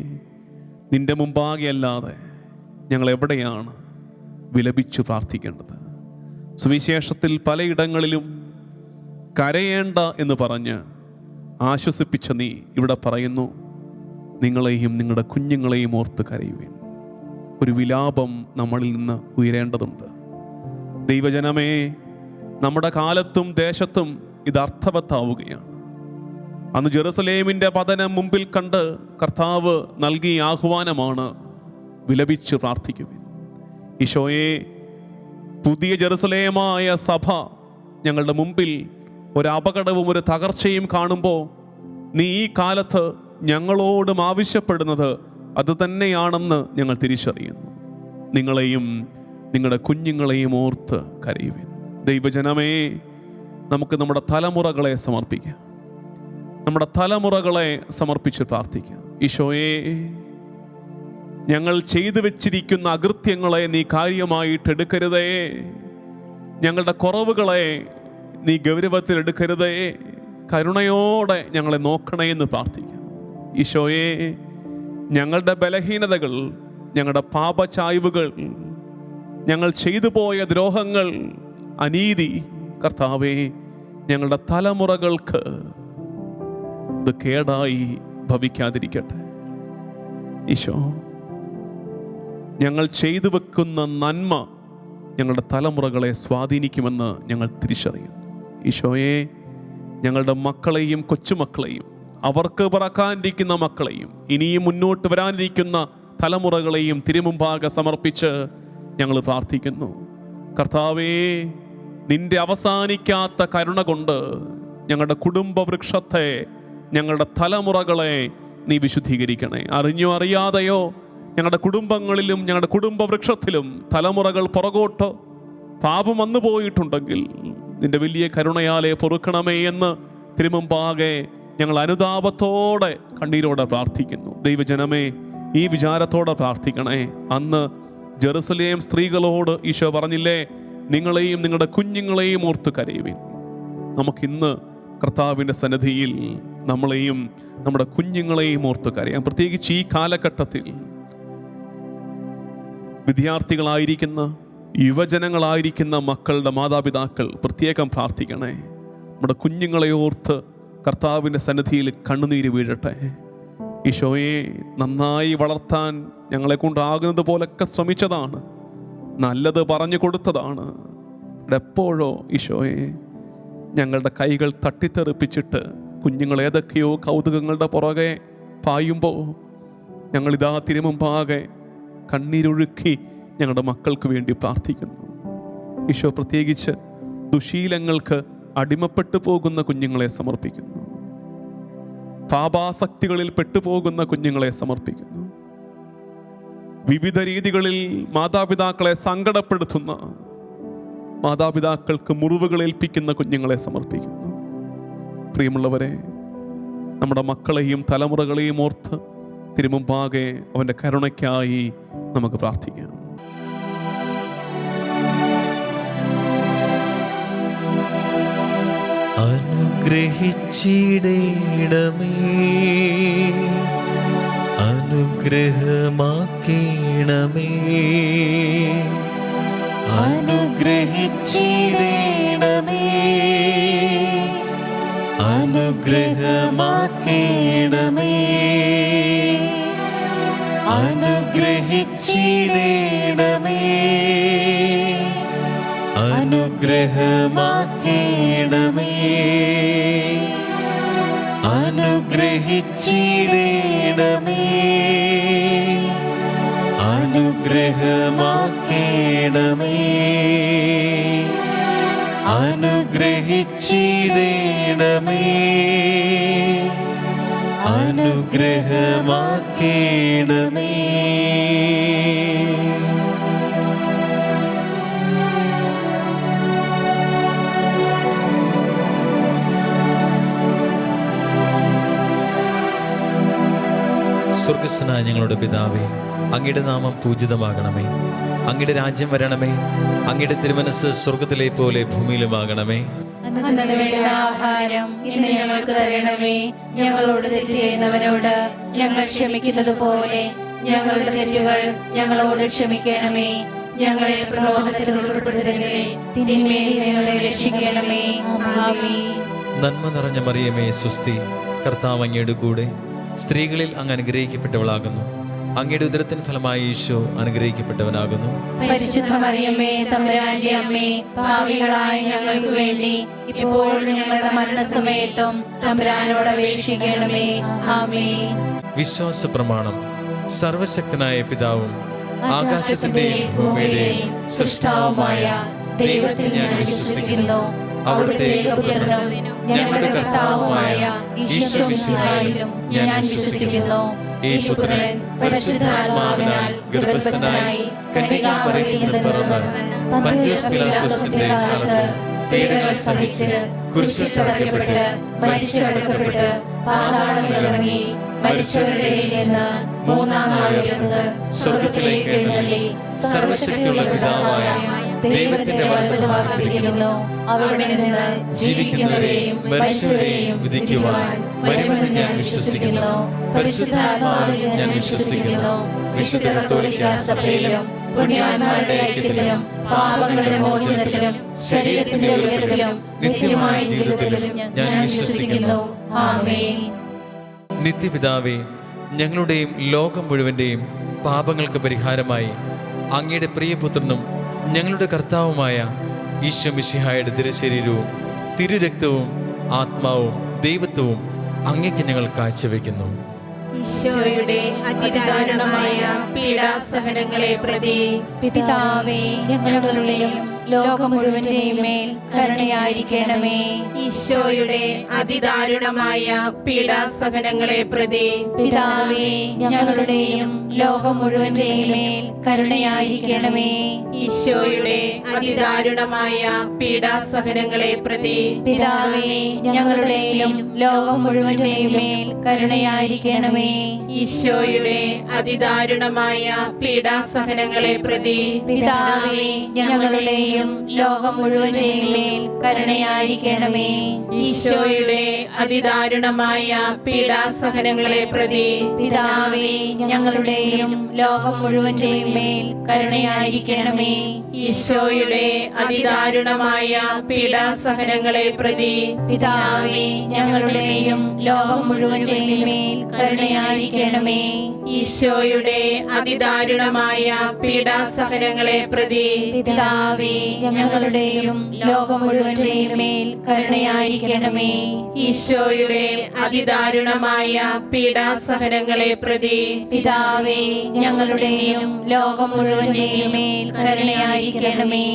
നിന്റെ മുമ്പാകെ അല്ലാതെ ഞങ്ങൾ എവിടെയാണ് വിലപിച്ചു പ്രാർത്ഥിക്കേണ്ടത്? സുവിശേഷത്തിൽ പലയിടങ്ങളിലും കരയേണ്ട എന്ന് പറഞ്ഞ് ആശ്വസിപ്പിച്ച നീ ഇവിടെ പറയുന്നു, നിങ്ങളെയും നിങ്ങളുടെ കുഞ്ഞുങ്ങളെയും ഓർത്ത് കരയുവിൻ. ഒരു വിലാപം നമ്മളിൽ നിന്ന് ഉയരേണ്ടതുണ്ട്. ദൈവജനമേ, നമ്മുടെ കാലത്തും ദേശത്തും ഇത് അർത്ഥവത്താവുകയാണ്. അന്ന് ജെറുസലേമിൻ്റെ പതനം മുമ്പിൽ കണ്ട് കർത്താവ് നൽകിയ ആഹ്വാനമാണ്, വിലപിച്ച് പ്രാർത്ഥിക്കുവിൻ. ഈശോയെ, പുതിയ ജെറുസലേമായ സഭ ഞങ്ങളുടെ മുമ്പിൽ ഒരു അപകടവും ഒരു തകർച്ചയും കാണുമ്പോൾ നീ ഈ കാലത്ത് ഞങ്ങളോടും ആവശ്യപ്പെടുന്നത് അത് തന്നെയാണെന്ന് ഞങ്ങൾ തിരിച്ചറിയുന്നു. നിങ്ങളെയും നിങ്ങളുടെ കുഞ്ഞുങ്ങളെയും ഓർത്ത് കരയുവിൻ. ദൈവജനമേ, നമുക്ക് നമ്മുടെ തലമുറകളെ സമർപ്പിക്കാം. നമ്മുടെ തലമുറകളെ സമർപ്പിച്ച് പ്രാർത്ഥിക്കാം. ഈശോയെ, ഞങ്ങൾ ചെയ്തു വെച്ചിരിക്കുന്ന അകൃത്യങ്ങളെ നീ കാര്യമായിട്ട് എടുക്കരുതേ. ഞങ്ങളുടെ കുറവുകളെ നീ ഗൗരവത്തിലെടുക്കരുതേ. കരുണയോടെ ഞങ്ങളെ നോക്കണേ എന്ന് പ്രാർത്ഥിക്കാം. ഈശോയെ, ഞങ്ങളുടെ ബലഹീനതകൾ, ഞങ്ങളുടെ പാപചായ്വുകൾ, ഞങ്ങൾ ചെയ്തു പോയ ദ്രോഹങ്ങൾ, അനീതി, കർത്താവേ, ഞങ്ങളുടെ തലമുറകൾക്ക് ഇത് കേടായി ഭവിക്കാതിരിക്കട്ടെ. ഈശോ, ഞങ്ങൾ ചെയ്തു വെക്കുന്ന നന്മ ഞങ്ങളുടെ തലമുറകളെ സ്വാധീനിക്കുമെന്ന് ഞങ്ങൾ തിരിച്ചറിയുന്നു. ഈശോയെ, ഞങ്ങളുടെ മക്കളെയും കൊച്ചുമക്കളെയും, അവർക്ക് പിറക്കാനിരിക്കുന്ന മക്കളെയും, ഇനിയും മുന്നോട്ട് വരാനിരിക്കുന്ന തലമുറകളെയും തിരുമുമ്പാകെ സമർപ്പിച്ച് ഞങ്ങൾ പ്രാർത്ഥിക്കുന്നു. കർത്താവേ, നിന്റെ അവസാനിക്കാത്ത കരുണ കൊണ്ട് ഞങ്ങളുടെ കുടുംബ വൃക്ഷത്തെ, ഞങ്ങളുടെ തലമുറകളെ നീ വിശുദ്ധീകരിക്കണേ. അറിഞ്ഞോ അറിയാതെയോ ഞങ്ങളുടെ കുടുംബങ്ങളിലും ഞങ്ങളുടെ കുടുംബ വൃക്ഷത്തിലും തലമുറകൾ പുറകോട്ട് പാപം വന്നു പോയിട്ടുണ്ടെങ്കിൽ നിന്റെ വലിയ കരുണയാലെ പൊറുക്കണമേ എന്ന് തിരുമുമ്പാകെ ഞങ്ങൾ അനുതാപത്തോടെ കണ്ണീരോടെ പ്രാർത്ഥിക്കുന്നു. ദൈവജനമേ, ഈ വിചാരത്തോടെ പ്രാർത്ഥിക്കണേ. അന്ന് ജെറുസലേം സ്ത്രീകളോട് ഈശോ പറഞ്ഞില്ലേ, നിങ്ങളെയും നിങ്ങളുടെ കുഞ്ഞുങ്ങളെയും ഓർത്ത് കരയുവിൻ. നമുക്കിന്ന് കർത്താവിൻ്റെ സന്നിധിയിൽ നമ്മളെയും നമ്മുടെ കുഞ്ഞുങ്ങളെയും ഓർത്ത് കരയാം. പ്രത്യേകിച്ച് ഈ കാലഘട്ടത്തിൽ വിദ്യാർത്ഥികളായിരിക്കുന്ന, യുവജനങ്ങളായിരിക്കുന്ന മക്കളുടെ മാതാപിതാക്കൾ പ്രത്യേകം പ്രാർത്ഥിക്കണേ. നമ്മുടെ കുഞ്ഞുങ്ങളെ ഓർത്ത് കർത്താവിൻ്റെ സന്നിധിയിൽ കണ്ണുനീര് വീഴട്ടെ. ഈശോയെ, നന്നായി വളർത്താൻ ഞങ്ങളെ കൊണ്ടാകുന്നത് പോലൊക്കെ ശ്രമിച്ചതാണ്. നല്ലത് പറഞ്ഞു കൊടുത്തതാണ്. എപ്പോഴോ ഈശോയെ ഞങ്ങളുടെ കൈകൾ തട്ടിത്തെറിപ്പിച്ചിട്ട് കുഞ്ഞുങ്ങൾ ഏതൊക്കെയോ കൗതുകങ്ങളുടെ പുറകെ പായുമ്പോൾ ഞങ്ങളിതാ തിരുമുമ്പാകെ കണ്ണീരൊഴുക്കി ഞങ്ങളുടെ മക്കൾക്ക് വേണ്ടി പ്രാർത്ഥിക്കുന്നു. ഈശോ പ്രത്യേകിച്ച് ദുശീലങ്ങൾക്ക് അടിമപ്പെട്ടു പോകുന്ന കുഞ്ഞുങ്ങളെ സമർപ്പിക്കുന്നു. പാപാസക്തികളിൽ പെട്ടുപോകുന്ന കുഞ്ഞുങ്ങളെ സമർപ്പിക്കുന്നു. വിവിധ രീതികളിൽ മാതാപിതാക്കളെ സങ്കടപ്പെടുത്തുന്ന, മാതാപിതാക്കൾക്ക് മുറിവുകൾ ഏൽപ്പിക്കുന്ന കുഞ്ഞുങ്ങളെ സമർപ്പിക്കുന്നു. പ്രിയമുള്ളവരെ, നമ്മുടെ മക്കളെയും തലമുറകളെയും ഓർത്ത് തിരുമുമ്പാകെ അവൻ്റെ കരുണയ്ക്കായി നമുക്ക് പ്രാർത്ഥിക്കാം. അനുഗ്രഹിച്ചിടേണമേ, അനുഗ്രഹമാക്കേണമേ, അനുഗ്രഹിച്ചിടേണമേ, അനുഗ്രഹമാക്കേണമേ, അനുഗ്രഹിച്ചിടേണമേ, അനുഗ്രഹമാക്കേണമേ, അനുഗ്രഹിച്ചിടേണമേ, അനുഗ്രഹമാക്കേണമേ, അനുഗ്രഹിച്ചിടേണമേ, അനുഗ്രഹമാക്കേണമേ. സ്വർഗസ്ഥനായ ഞങ്ങളുടെ പിതാവേ, അങ്ങയുടെ നാമം പൂജിതമാകണമേ. അങ്ങയുടെ രാജ്യം വരണമേ. അങ്ങയുടെ തിരുമനസ് സ്വർഗത്തിലെ പോലെ ഭൂമിയിലുമാകണമേ. അന്നന്ന് വേണ്ട ആഹാരം ഇന്ന് ഞങ്ങൾക്ക് തരണമേ. ഞങ്ങളോട് തെറ്റ് ചെയ്യുന്നവരോട് ഞങ്ങൾ ക്ഷമിക്കുന്നത് പോലെ ഞങ്ങളുടെ തെറ്റുകൾ ഞങ്ങളോട് ക്ഷമിക്കണമേ. ഞങ്ങളെ പ്രലോഭനത്തിൽ ഉൾപ്പെടുത്തരുതേ, തിന്മയിൽ ഞങ്ങളെ രക്ഷിക്കണമേ. ആമേൻ. നന്മ നിറഞ്ഞ മറിയമേ, സ്വസ്തി. കർത്താവ് അങ്ങയുടെ കൂടെ, സ്ത്രീകളിൽ അങ്ങ് അനുഗ്രഹിക്കപ്പെട്ടവളാകുന്നു. അങ്ങയുടെ ഉദരത്തിൻ ഫലമായി ഈശോ അനുഗ്രഹിക്കപ്പെട്ടവനാകുന്നു. പരിശുദ്ധ മറിയമ്മേ, തമ്പുരാന്റെ അമ്മേ, പാപികളായ ഞങ്ങൾക്ക് വേണ്ടി ഇപ്പോഴും ഞങ്ങളുടെ മരണസമയത്തും തമ്പുരാനോട് അപേക്ഷിക്കണമേ. ആമേൻ. വിശ്വാസ പ്രമാണം. സർവശക്തനായ പിതാവും ആകാശത്തിന്റെയും ഭൂമിയുടെയും സൃഷ്ടാവുമായ ദൈവത്തിൽ ഞാൻ വിശ്വസിക്കുന്നു. അവിടുത്തെ ഏകപുത്രനും ഞങ്ങളുടെ കർത്താവുമായ ഈശോ മിശിഹായിലും ഞാൻ വിശ്വസിക്കുന്നു. ഈ പുത്രൻ പരിശുദ്ധാത്മാവിനാൽ ഗർഭസ്ഥനായി കന്യകാമറിയത്തിൽ നിന്ന് പിറന്ന് പന്തിയോസ് പീലാത്തോസിന്റെ കാലത്ത് പീഡകൾ സഹിച്ച് കുരിശിൽ തറയ്ക്കപ്പെട്ട് മരിച്ചടക്കപ്പെട്ട് പാതാളങ്ങളിൽ ഇറങ്ങി മരിച്ചവരുടെ ഇടയിൽ നിന്ന് മൂന്നാം നാൾ ഉയർന്ന് സ്വർഗ്ഗത്തിലേക്ക് എഴുന്നള്ളി സർവശക്തിയുള്ള പിതാവായ ദൈവത്തിന്റെ വലതുഭാഗത്തിരിക്കുന്നു. അവിടെ നിന്ന് ജീവിക്കുന്നവരെയും മരിച്ചവരെയും വിധിക്കുവാൻ വരുമെന്ന് ഞാൻ വിശ്വസിക്കുന്നു. പരിശുദ്ധാത്മാവിൽ ഞാൻ വിശ്വസിക്കുന്നു. വിശുദ്ധ കത്തോലിക്കാ സഭയിലും പുണ്യാന്മാരുടെ ഐക്യത്തിലും പാപങ്ങളുടെ മോചനത്തിലും ശരീരത്തിന്റെ ഉയർപ്പിലും നിത്യമായ ജീവിതത്തിലും ഞാൻ വിശ്വസിക്കുന്നു. ആമേൻ. നിത്യപിതാവേ, ഞങ്ങളുടെയും ലോകം മുഴുവന്റെയും പാപങ്ങൾക്ക് പരിഹാരമായി അങ്ങയുടെ പ്രിയപുത്രനും ഞങ്ങളുടെ കർത്താവുമായ ഈശോ മിശിഹായുടെ തിരുശരീരവും തിരുരക്തവും ആത്മാവും ദൈവത്വവും അങ്ങേക്ക് ഞങ്ങൾ കാഴ്ചവെക്കുന്നു. ഈശോയുടെ അതിദാരുണമായ പീഡാസഹനങ്ങളെ പ്രതി പിതാവേ, ഞങ്ങളുടെയും ലോകം മുഴുവന്റെയും മേൽ കരുണയായിരിക്കണമേ. ഈശോയുടെ അതിദാരുണമായ പീഡാസഹനങ്ങളെ പ്രതി പിതാവേ, ഞങ്ങളുടെയും ലോകം മുഴുവന്റെയും മേൽ കരുണയായിരിക്കണമേ. ഈശോയുടെ അതിദാരുണമായ പീഡാസഹനങ്ങളെ പ്രതി പിതാവേ, ഞങ്ങളുടെയും ലോകം മുഴുവന്റെയും മേൽ കരുണയായിരിക്കണമേ. ഈശോയുടെ അതിദാരുണമായ പീഡാസഹനങ്ങളെ പ്രതി പിതാവേ, ഞങ്ങളുടെയും ലോകം മുഴുവന്റെയും മേൽ കരുണയായിരിക്കണമേ. ഈശോയുടെ അതിദാരുണമായ പീഡാസഹനങ്ങളെ പ്രതി പിതാവേ, ഞങ്ങളുടെയും ലോകം മുഴുവന്റെയും മേൽ കരുണയായിരിക്കണമേ. ഈശോയുടെ അതിദാരുണമായ പീഡാസഹനങ്ങളെ പ്രതി പിതാവേ, ഞങ്ങളുടെയും ലോകം മുഴുവന്റെയും മേൽ കരുണയായിരിക്കണമേ. കരുണയായിരിക്കണമേ. ഈശോയുടെ അതിദാരുണമായ പീഡാസഹനങ്ങളെ പ്രതി പിതാവേ, ഞങ്ങളുടെയും ലോകം മുഴുവന്റെയും മേൽ കരുണയായിരിക്കണമേ. ഈശോയുടെ അതിദാരുണമായ പീഡാസഹനങ്ങളെ പ്രതി പിതാവേ, ഞങ്ങളുടെയും ലോകം മുഴുവന്റെയും മേൽ കരുണയായിരിക്കണമേ.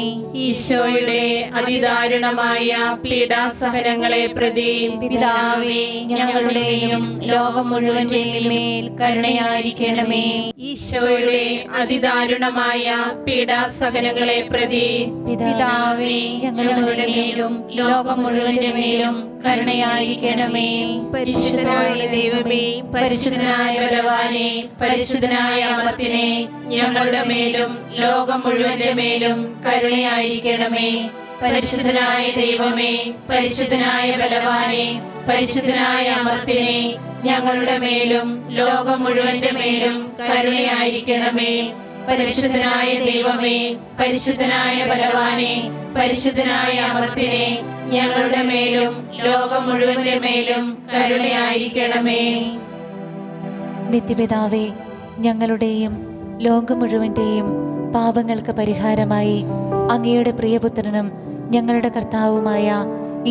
ഈശോയുടെ അതിദാരുണമായ പീഡാസഹനങ്ങളെ പ്രതി പിതാവേ, ഞങ്ങളുടെയും ലോകം മുഴുവന്റെയും മേൽ കരുണയായിരിക്കണമേ. ഈശോയുടെ അതിദാരുണമായ പീഡാസഹനങ്ങളെ പ്രതി പിതാവേ, ഞങ്ങളുടെ മേലും ലോകം മുഴുവന്റെ മേലും കരുണയായിരിക്കണമേ. പരിശുദ്ധനായ ദൈവമേ, പരിശുദ്ധനായ ബലവാനെ, പരിശുദ്ധനായ അമർത്തിനെ, ഞങ്ങളുടെ മേലും ലോകം മുഴുവന്റെ മേലും കരുണയായിരിക്കണമേ. പരിശുദ്ധനായ ദൈവമേ, പരിശുദ്ധനായ ബലവാനെ, പരിശുദ്ധനായ അമർത്തിനെ, ഞങ്ങളുടെ മേലും ലോകം മുഴുവന്റെ മേലും കരുണയായിരിക്കണമേ. പരിശുദ്ധനായ ദൈവമേ, പരിശുദ്ധനായ ബലവാനെ, പരിശുദ്ധനായ അമർത്തിനെ, ഞങ്ങളുടെ മേലും ലോകം മുഴുവന്റെ മേലും കരുണയായിരിക്കണമേ. നിത്യപിതാവേ, ഞങ്ങളുടെയും ലോകം മുഴുവൻ്റെയും പാപങ്ങൾക്ക് പരിഹാരമായി അങ്ങയുടെ പ്രിയപുത്രനും ഞങ്ങളുടെ കർത്താവുമായ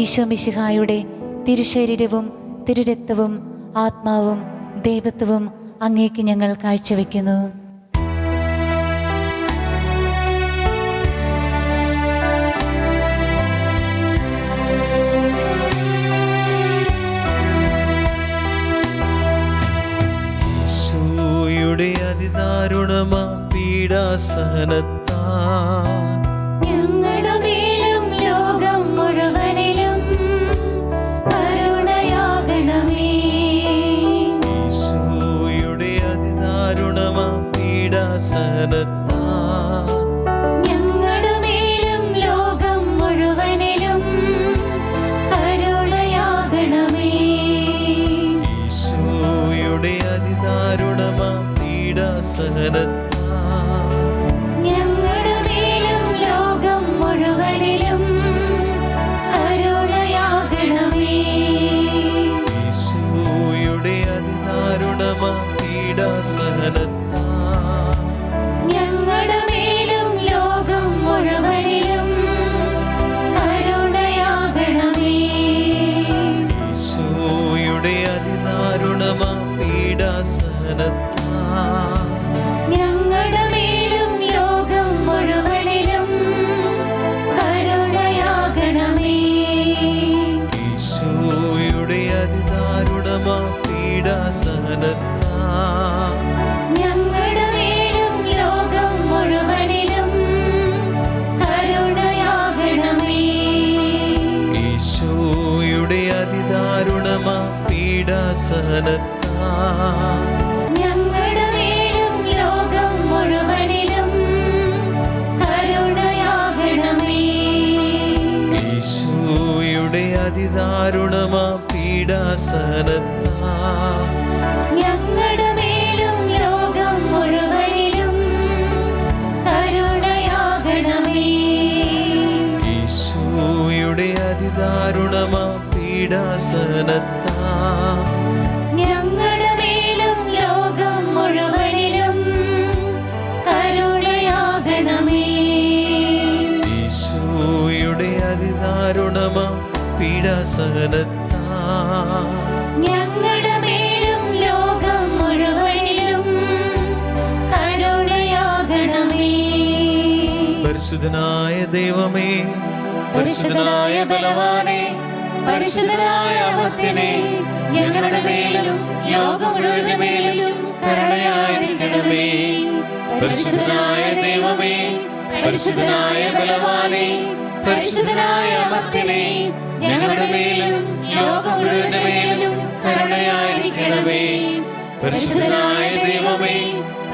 ഈശോ മിശിഹായുടെ തിരുശരീരവും തിരുരക്തവും ആത്മാവും ദൈവത്വവും അങ്ങേക്ക് ഞങ്ങൾ കാഴ്ചവെക്കുന്നു. ഈശോയുടെ അതിദാരുണമാം പീഡാസഹനത്താൽ ഞങ്ങളുടെ മേലും ലോകം മുഴുവനിലും കരുണയാകണമേ. ഈശോയുടെ അതിദാരുണമാം പീഡാസഹനത്താൽ ഞങ്ങളുടെ മേലും ലോകം മുഴുവനിലും കരുണയാകണമേ. ഈശോയുടെ അതിദാരുണമാം പീഡാസഹനത്താൽ ഞങ്ങളുടെ മേലും ലോകം മുഴുവനിലും കരുണയാകണമേ. ഈശോയുടെ അതിദാരുണമാം പീഡാസഹനത്താൽ ഞങ്ങളുടെ മേലും ലോകം മുഴുവനിലും കരുണയാകണമേ. ഈശോയുടെ അതിദാരുണമാം പീഡാസഹനത്താൽ ഞങ്ങളുടെ മേലും ലോകം മുഴുവനിലും കരുണയാകണമേ. ഈശോയുടെ അതിദാരുണമാം പീഡാസഹനത്താൽ ഞങ്ങളുടെ മേലും ലോകം മുഴുവനിലും കരുണയാകണമേ. ഈശോയുടെ അതിദാരുണമാം പീഡാസഹനത്താൽ ഞങ്ങളുടെ മേലും ലോകം മുഴുവനിലും കരുണയാകണമേ. ഈശോയുടെ അതിദാരുണമാം പീഡാസഹനത്താൽ ഞങ്ങളുടെ മേലും ലോകം മുഴുവനിലും കരുണയാകണമേ. ഈശോയുടെ അതിദാരുണമാം പീഡാസഹനത്താൽ ഞങ്ങളുടെ മേലും ലോകം മുഴുവനിലും കരുണയാകണമേ. ഈശോയുടെ അതിദാരുണമാം പീഡാസഹനത്താൽ ഞങ്ങളുടെ മേലും ലോകം മുഴുവനിലും കരുണയാകണമേ. പരിശുദ്ധനായ ദൈവമേ, പരിശുദ്ധനായ ബലവാനെ, പരിശുദ്ധനായ അമർത്തിനെ, ഞങ്ങളുടെ മേലും ലോകം മുഴുവന്റെ മേലും കരുണയായിരിക്കണമേ. പരിശുദ്ധനായ ദൈവമേ, പരിശുദ്ധനായ ബലവാനെ, പരിശുദ്ധനായ അമർത്തിനെ, ഞങ്ങളുടെ മേലും ലോകം മുഴുവന്റെ മേലും കരുണയായിരിക്കണമേ. പരിശുദ്ധനായ ദൈവമേ,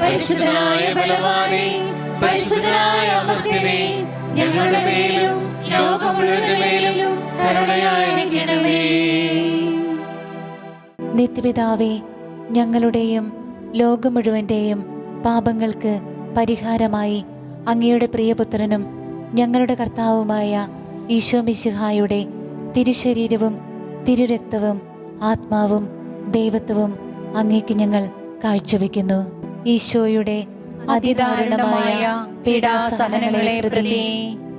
പരിശുദ്ധനായ ബലവാനെ, പരിശുദ്ധനായ അമർത്തിനെ, ഞങ്ങളുടെ മേലും ലോകം മുഴുവന്റെ മേലും കരുണയായിരിക്കണമേ. നിത്യപിതാവേ, ഞങ്ങളുടെയും ലോകം മുഴുവൻ്റെയും പാപങ്ങൾക്ക് പരിഹാരമായി അങ്ങയുടെ പ്രിയപുത്രനും ഞങ്ങളുടെ കർത്താവുമായ ഈശോ മിശിഹായുടെ തിരുശരീരവും തിരുരക്തവും ആത്മാവും ദൈവത്വവും അങ്ങേക്ക് ഞങ്ങൾ കാഴ്ചവെക്കുന്നു. ഈശോയുടെ അതിദാരുണമായ പീഡാസഹനങ്ങളെ പ്രതി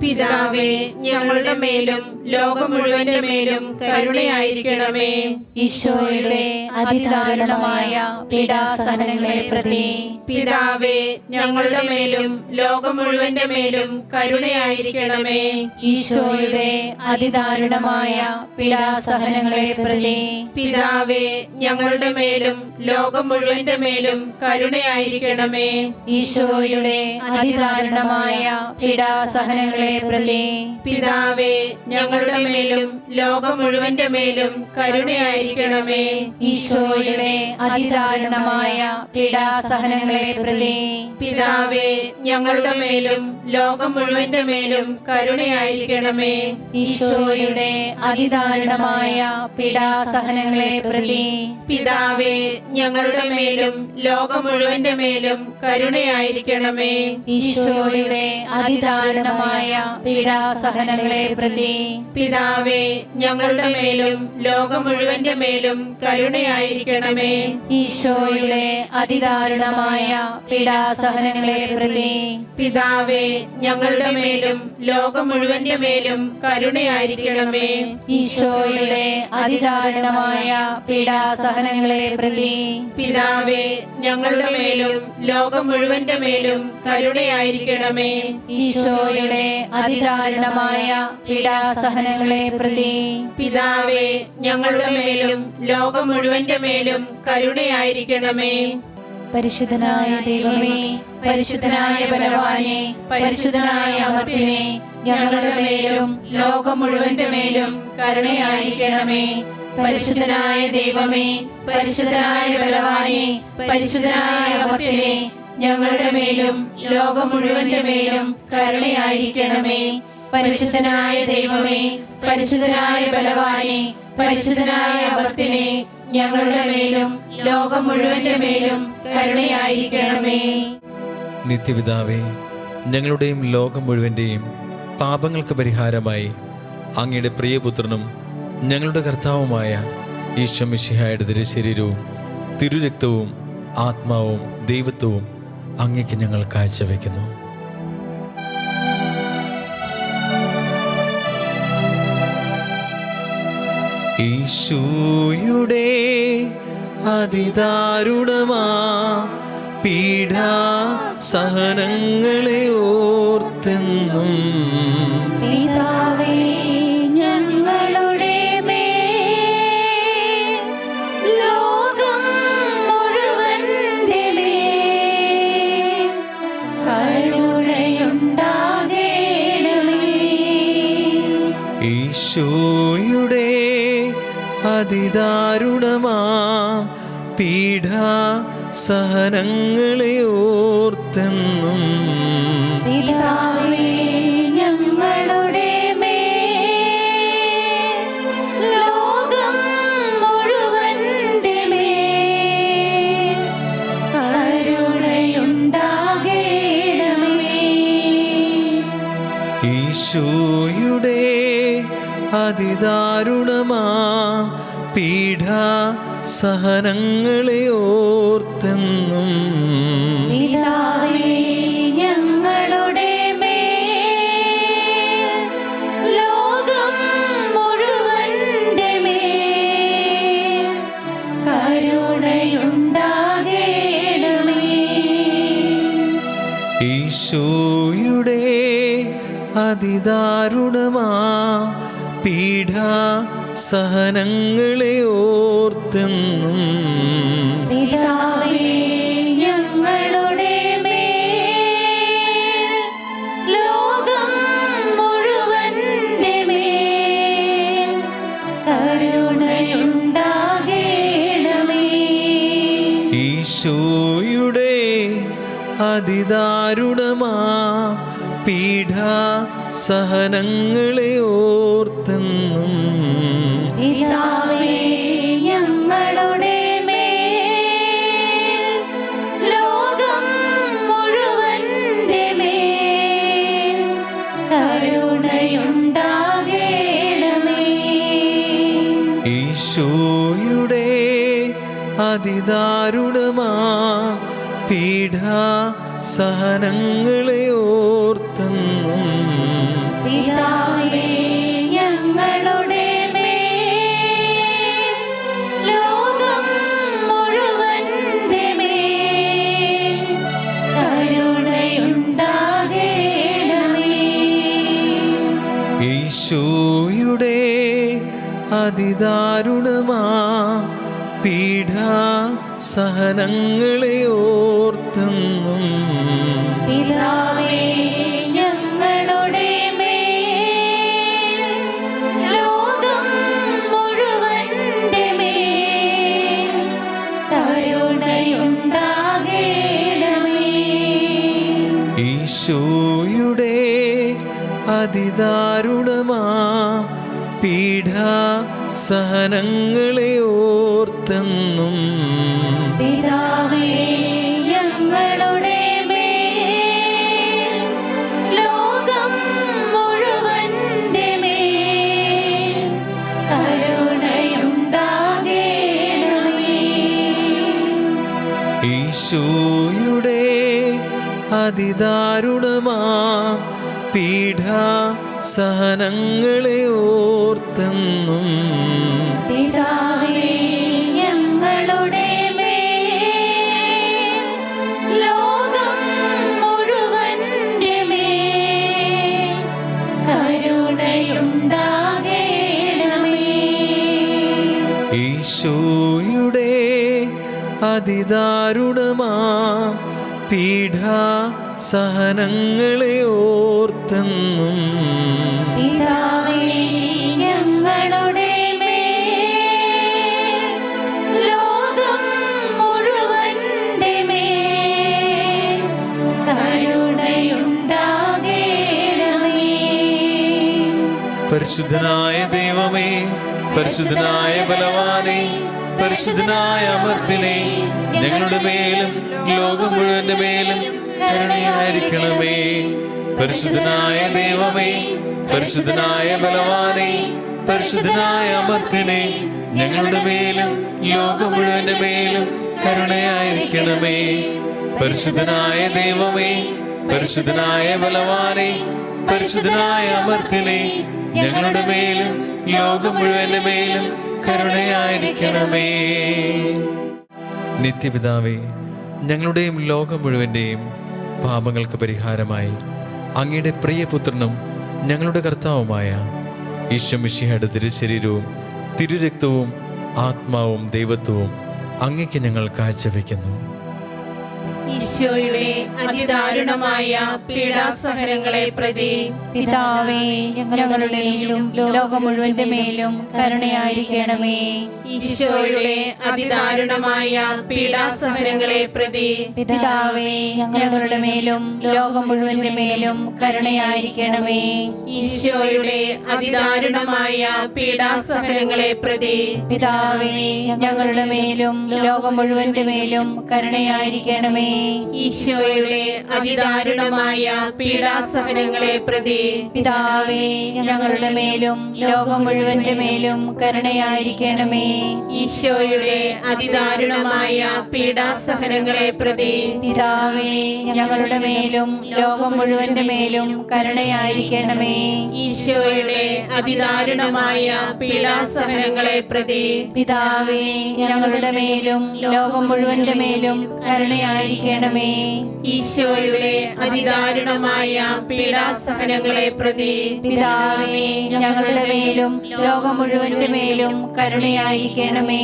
പിതാവേ, ഞങ്ങളുടെ മേലും ലോകം മുഴുവന്റെ മേലും കരുണയായിരിക്കണമേ. ഈശോയുടെ അതിദാരുണമായ പീഡാസഹനങ്ങളെ പ്രതി പിതാവേ, ഞങ്ങളുടെ മേലും ലോകം മുഴുവന്റെ മേലും കരുണയായിരിക്കണമേ. ഈശോയുടെ അതിദാരുണമായ പീഡാസഹനങ്ങളെ പ്രതി പിതാവേ, ഞങ്ങളുടെ മേലും ലോകം മുഴുവന്റെ മേലും കരുണയായിരിക്കണമേ. ഈശോയുടെ അതിദാരുണമായ പീഡാസഹനങ്ങളെ പ്രതി പിതാവേ, ഞങ്ങളുടെ മേലും ലോകം മുഴുവന്റെ മേലും കരുണയായിരിക്കണമേ. ഈശോയുടെ അതിദാരുണമായ പീഡാസഹനങ്ങളെ പ്രതി പിതാവേ, ഞങ്ങളുടെ മേലും ലോകം മുഴുവന്റെ മേലും കരുണയായിരിക്കണമേ. ഈശോയുടെ അതിദാരുണമായ പീഡാസഹനങ്ങളെ പ്രതി പിതാവേ, ഞങ്ങളുടെ മേലും ലോകം മുഴുവന്റെ മേലും കരുണയായിരിക്കണമേ. ഈശോയുടെ അതിദാരുണമായ പീഡാസഹനങ്ങളെ പ്രതി പിതാവേ, ഞങ്ങളുടെ മേലും ലോകം മുഴുവന്റെ മേലും കരുണയായിരിക്കണമേ. ഈശോയുടെ അതിദാരുണമായ പീഡാസഹനങ്ങളെ പ്രതി പിതാവേ, ഞങ്ങളുടെ മേലും ലോകം മുഴുവന്റെ മേലും കരുണയായിരിക്കണമേ. ഈശോയുടെ അതിദാരുണമായ പീഡാസഹനങ്ങളെ പ്രതി പിതാവേ, ഞങ്ങളുടെ മേലും ലോകം മുഴുവന്റെ മേലും കരുണയായിരിക്കണമേ. ഈശോയുടെ അതിദാരുണമായ പീഡാസഹനങ്ങളെ പ്രതി പിതാവേ, ഞങ്ങളുടെ മേലും ലോകം മുഴുവന്റെ മേലും കരുണയായിരിക്കണമേ. പരിശുദ്ധനായ ദൈവമേ, പരിശുദ്ധനായ ബലവാനെ, പരിശുദ്ധനായ അമർത്യനെ, ഞങ്ങളുടെ മേലും ലോകം മുഴുവന്റെ മേലും കരുണയായിരിക്കണമേ. പരിശുദ്ധനായ ദൈവമേ, പരിശുദ്ധനായ ബലവാനെ, പരിശുദ്ധനായ അമർത്യനെ, ഞങ്ങളുടെ മേലും ലോകം മുഴുവന്റെ മേലും കരുണയായിരിക്കണമേ. പരിശുദ്ധനായ ദൈവമേ, പരിശുദ്ധനായ ബലവാനെ, പരിശുദ്ധനായ അമർത്യനെ, ഞങ്ങളുടെ മേലും ലോകം മുഴുവന്റെ മേലും കരുണയായിരിക്കണമേ. നിത്യപിതാവേ, ഞങ്ങളുടെയും ലോകം മുഴുവൻ്റെയും പാപങ്ങൾക്ക് പരിഹാരമായി അങ്ങയുടെ പ്രിയപുത്രനും ഞങ്ങളുടെ കർത്താവുമായ ഈശോ മിശിഹായുടെ തിരുശരീരവും തിരുരക്തവും ആത്മാവും ദൈവത്വവും അങ്ങേക്ക് ഞങ്ങൾ കാഴ്ചവെക്കുന്നു. ഈശോയുടെ അതിദാരുണമാ പീഡാസഹനങ്ങളെ ഓർത്തെന്നും പിതാവേ, ഞങ്ങളുടെ മേൽ ലോകം മുഴുവന്റെ മേൽ കരുണയുണ്ടാകണമേ. ഈശോയുടെ അതിദാരുണമാ പീഡാസഹനങ്ങളെ ഓർത്തെന്നും പിതാവേ, ഞങ്ങളുടെ മേൽ ലോകം മുഴുവന്റെ മേൽ കരുണയുണ്ടാകണമേ. ഈശോയുടെ അതിദാരുണമാ പീഡാസഹനങ്ങളെ ഓർത്തെന്നും പിതാവേ, ഞങ്ങളുടെ മേൽ ലോകം മുഴുവന്റെ മേൽ കരുണയുണ്ടാകണമേ. ഈശോയുടെ അതിദാരുണമാ പീഡാസഹനങ്ങളെ ഓർത്തെന്നും പിതാവേ, ഞങ്ങളുടെ മേൽ ലോകം മുഴുവന്റെ മേൽ കരുണയുണ്ടാകണമേ. ഈശോയുടെ അതിദാരുണമാ പീഡാസഹനങ്ങളെ ഓർത്തെന്നും പിതാവേ, ഞങ്ങളുടെ മേൽ ലോകം മുഴുവന്റെ മേൽ കരുണയുണ്ടാകണമേ. ഈശോയുടെ അതിദാരുണമാ പീഡാസഹനങ്ങളെ ഓർത്തെന്നും പിതാവേ ഞങ്ങളുടെ മേൽ ലോകം മുഴുവന്റെ മേൽ കരുണയുണ്ടാകേണമേ. ഈശോയുടെ അതിദാരുണമാ പീഡാസഹനങ്ങളെ ഓർത്തെന്നും പിതാവേ ഞങ്ങളുടെ മേൽ ലോകം മുഴുവന്റെ മേൽ കരുണയുണ്ടാകേണമേ. ഈശോയുടെ അതിദാരുണമാ പീഡാസഹനങ്ങളെ ഓർത്തെന്നും പിതാവേ ഞങ്ങളുടെ മേൽ ലോകം മുഴുവന്റെ മേൽ കരുണയുണ്ടാകേണമേ. ഈശോയുടെ അതിദാരുണമാ പീഡാസഹനങ്ങളെ ഓർത്തെന്നും പിതാവേ ഞങ്ങളുടെ മേൽ ലോകം മുഴുവന്റെ മേൽ കരുണയുണ്ടാകേണമേ. ഈശോയുടെ അതിദാരുണമാ പീഡാസഹനങ്ങളെ ഓർത്തെന്നും പിതാവേ ഞങ്ങളുടെ മേൽ ലോകം മുഴുവന്റെ മേൽ കരുണയുണ്ടാകേണമേ. പരിശുദ്ധനായ ദൈവമേ, പരിശുദ്ധനായ ബലവാനേ, പരിശുദ്ധനായ അമർത്തിനെ, ഞങ്ങളുടെ മേലും ലോകം മുഴുവന്റെ മേലും കരുണയായിരിക്കണമേ. പരിശുദ്ധനായ ദൈവമേ, പരിശുദ്ധനായ ബലവാനേ, പരിശുദ്ധനായ അമർത്തിനെ, ഞങ്ങളുടെ മേലും ലോകം മുഴുവന്റെ മേലും കരുണയായിരിക്കണമേ. പരിശുദ്ധനായ ദൈവമേ, പരിശുദ്ധനായ ബലവാനേ, പരിശുദ്ധനായ അമർത്തിനെ, ഞങ്ങളുടെ മേലും ലോകം മുഴുവന്റെ മേലും കരുണയായിരിക്കണമേ. നിത്യപിതാവേ, ഞങ്ങളുടെയും ലോകം മുഴുവൻ്റെയും പാപങ്ങൾക്ക് പരിഹാരമായി അങ്ങയുടെ പ്രിയപുത്രനും ഞങ്ങളുടെ കർത്താവുമായ ഈശോ മിശിഹായുടെ തിരുശരീരവും തിരുരക്തവും ആത്മാവും ദൈവത്വവും അങ്ങയ്ക്ക് ഞങ്ങൾ കാഴ്ചവെക്കുന്നു. ഈശോയുടെ അതിദാരുണമായ പീഡാസഹനങ്ങളെ പ്രതി പിതാവേ ഞങ്ങളുടെ മേലും ലോകം മുഴുവന്റെ മേലും കരുണയായിരിക്കണമേ. ഈശോയുടെ അതിദാരുണമായ പീഡാസഹനങ്ങളെ പ്രതി പിതാവേ ഞങ്ങളുടെ മേലും ലോകം മുഴുവന്റെ മേലും കരുണയായിരിക്കണമേ. ഈശോയുടെ അതിദാരുണമായ പീഡാസഹനങ്ങളെ പ്രതി പിതാവേ ഞങ്ങളുടെ മേലും ലോകം മുഴുവന്റെ മേലും കരുണയായിരിക്കണമേ. ഈശോയുടെ അതിദാരുണമായ പീഡാസഹനങ്ങളെ പ്രതി പിതാവേ ഞങ്ങളുടെ മേലും ലോകം മുഴുവന്റെ മേലും കരുണയായിരിക്കണമേ. ഈശോയുടെ അതിദാരുണമായ പീഡാസഹനങ്ങളെ പ്രതി പിതാവേ ഞങ്ങളുടെ മേലും ലോകം മുഴുവന്റെ മേലും കരുണയായിരിക്കണമേ. ഈശോയുടെ അതിദാരുണമായ പീഡാസഹനങ്ങളെ പ്രതി പിതാവേ ഞങ്ങളുടെ മേലും ലോകം മുഴുവന്റെ മേലും കരുണയായിരിക്കണമേ. ഈശോയുടെ അതിദാരുണമായ പീഡാസഹനങ്ങളെ പ്രതി പിതാവേ ഞങ്ങളുടെ മേലും ലോകം മുഴുവന്റെ മേലും കരുണയായിരിക്കണമേ.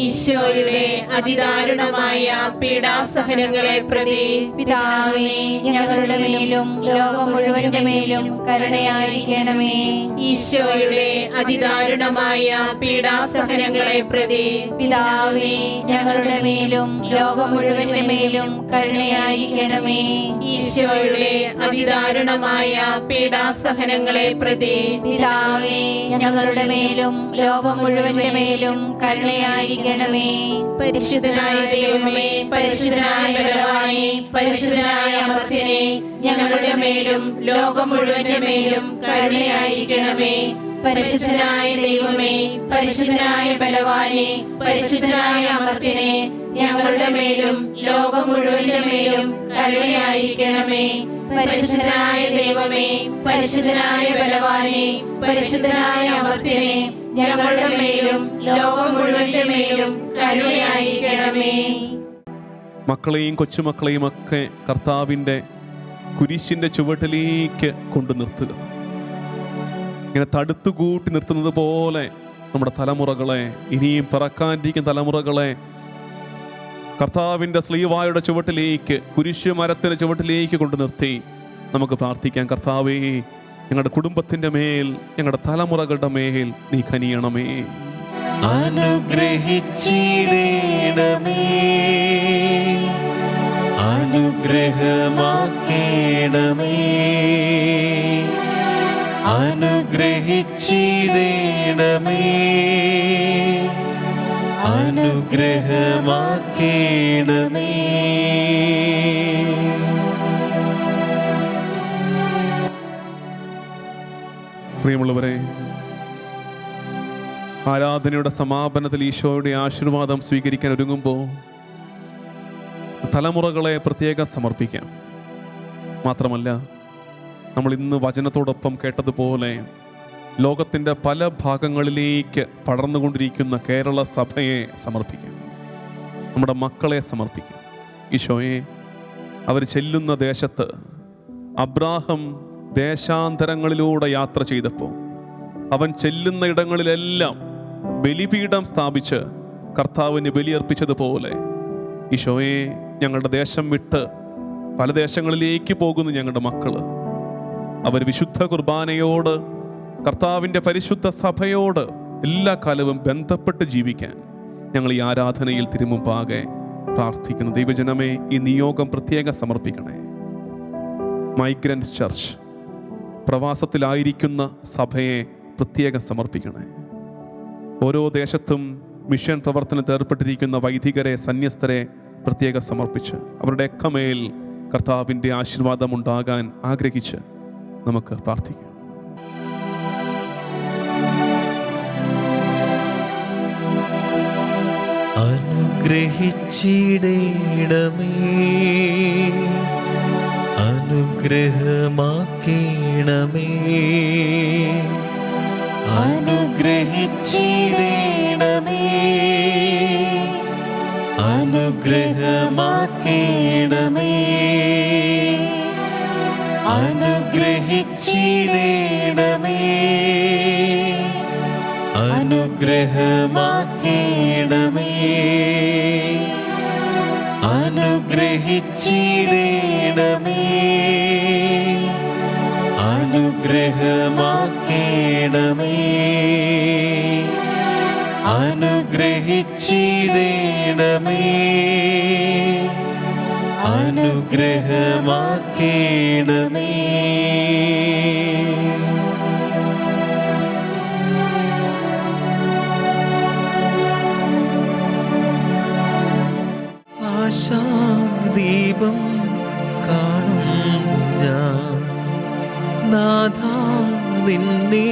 ഈശോയുടെ അതിദാരുണമായ പീഡാസഹനങ്ങളെ പ്രതി പിതാവേ ഞങ്ങളുടെ മേലും ലോകം മുഴുവന്റെ മേലും കരുണയായിരിക്കണമേ. ഈശോയുടെ അതിദാരുണമായ പീഡാസഹനങ്ങളെ പ്രതി പിതാവേ ഞങ്ങളുടെ മേലും ലോകം മുഴുവന്റെ മേലും കരുണയായിരിക്കണമേ. ഈശോയുടെ അതിദാരുണമായ പീഡാസഹനങ്ങളെ പ്രതി പിതാവേ ഞങ്ങളുടെ മേലും ലോകം മുഴുവന്റെ മേലും കരുണയായിരിക്കണമേ. പരിശുദ്ധനായ ദൈവമേ, പരിശുദ്ധനായ ബലവാനേ, പരിശുദ്ധനായ അമർത്യനേ, ഞങ്ങളുടെ മേലും ലോകം മുഴുവന്റെ മേലും കരുണയായിരിക്കണമേ. പരിശുദ്ധനായ ദൈവമേ, പരിശുദ്ധനായ ബലവാനെ, പരിശുദ്ധനായ അമർത്യനെ, ഞങ്ങളുടെ മേലും ലോകം മുഴുവന്റെ മേലും കരുണയായിരിക്കണമേ. പരിശുദ്ധനായ ദൈവമേ, പരിശുദ്ധനായ ബലവാനെ, പരിശുദ്ധനായ അമർത്യനെ, ഞങ്ങളുടെ മേലും ലോകം മുഴുവന്റെ മേലും കരുണയായിരിക്കണമേ. മക്കളെയും കൊച്ചുമക്കളെയും ഒക്കെ കർത്താവിൻ്റെ കുരിശിൻ്റെ ചുവട്ടിലേക്ക് കൊണ്ടു നിർത്തുക. ഇങ്ങനെ തടുത്തുകൂട്ടി നിർത്തുന്നത് പോലെ നമ്മുടെ തലമുറകളെ, ഇനിയും പിറക്കാനിരിക്കുന്ന തലമുറകളെ കർത്താവിൻ്റെ സ്ലീവായുടെ ചുവട്ടിലേക്ക്, കുരിശ് മരത്തിൻ്റെ ചുവട്ടിലേക്ക് കൊണ്ടു നിർത്തി നമുക്ക് പ്രാർത്ഥിക്കാം. കർത്താവേ, ഞങ്ങളുടെ കുടുംബത്തിൻ്റെ മേൽ, ഞങ്ങളുടെ തലമുറകളുടെ മേൽ നീ കനിയണമേ. അനുഗ്രഹിച്ചിടണമേ, അനുഗ്രഹമാക്കേണമേ, അനുഗ്രഹിച്ചിടണമേ, അനുഗ്രഹമാക്കേണമേ. പ്രിയമുള്ളവരെ, ആരാധനയുടെ സമാപനത്തിൽ ഈശോയുടെ ആശീർവാദം സ്വീകരിക്കാൻ ഒരുങ്ങുമ്പോൾ തലമുറകളെ പ്രത്യേകം സമർപ്പിക്കാം. മാത്രമല്ല, നമ്മൾ ഇന്ന് വചനത്തോടൊപ്പം കേട്ടതുപോലെ ലോകത്തിൻ്റെ പല ഭാഗങ്ങളിലേക്ക് പടർന്നുകൊണ്ടിരിക്കുന്ന കേരള സഭയെ സമർപ്പിക്കാം. നമ്മുടെ മക്കളെ സമർപ്പിക്കാം. ഈശോയെ, അവർ ചെല്ലുന്ന ദേശത്ത് അബ്രാഹം ദേശാന്തരങ്ങളിലൂടെ യാത്ര ചെയ്തപ്പോൾ അവൻ ചെല്ലുന്ന ഇടങ്ങളിലെല്ലാം ബലിപീഠം സ്ഥാപിച്ച് കർത്താവിന് ബലിയർപ്പിച്ചതുപോലെ ഈശോയെ, ഞങ്ങളുടെ ദേശം വിട്ട് പല ദേശങ്ങളിലേക്ക് പോകുന്നു ഞങ്ങളുടെ മക്കള്. അവർ വിശുദ്ധ കുർബാനയോട്, കർത്താവിൻ്റെ പരിശുദ്ധ സഭയോട് എല്ലാ കാലവും ബന്ധപ്പെട്ട് ജീവിക്കാൻ ഞങ്ങൾ ഈ ആരാധനയിൽ തിരുമുമ്പാകെ പ്രാർത്ഥിക്കുന്നു. ദൈവജനമേ, ഈ നിയോഗം പ്രത്യേകം സമർപ്പിക്കണേ. മൈഗ്രൻ്റ് ചർച്ച്, പ്രവാസത്തിലായിരിക്കുന്ന സഭയെ പ്രത്യേകം സമർപ്പിക്കണേ. ഓരോ ദേശത്തും മിഷൻ പ്രവർത്തനത്തിൽ ഏർപ്പെട്ടിരിക്കുന്ന വൈദികരെ, സന്യസ്തരെ പ്രത്യേകം സമർപ്പിച്ച് അവരുടെയൊക്കെ മേൽ കർത്താവിൻ്റെ ആശീർവാദം ഉണ്ടാകാൻ ആഗ്രഹിച്ച് നമുക്ക് പ്രാർത്ഥിക്കാം. അനുഗ്രഹിച്ചിടണമേ, അനുഗ്രഹമാക്കേണമേ, അനുഗ്രഹിച്ചിടണമേ, അനുഗ്രഹമാക്കേണമേ, അനുഗ്രഹിച്ചിടണമേ, അനുഗ്രഹമാക്കേണമേ, അനുഗ്രഹിച്ചിടണമേ, അനുഗ്രഹമാക്കേണമേ, അനുഗ്രഹിച്ചിടണമേ, അനുഗ്രഹമാക്കേണമേ. ആശാദീപം കാണുന്നു ഞാൻ, നാഥാ നിന്നെ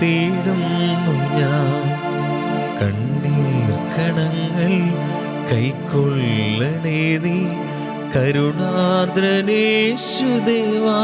തേടുന്നു ഞാൻ. കണ്ണീർ കണങ്ങൾ കൈക്കൊള്ളണേ നീ, കരുണാർദ്രനേശുദേവാ.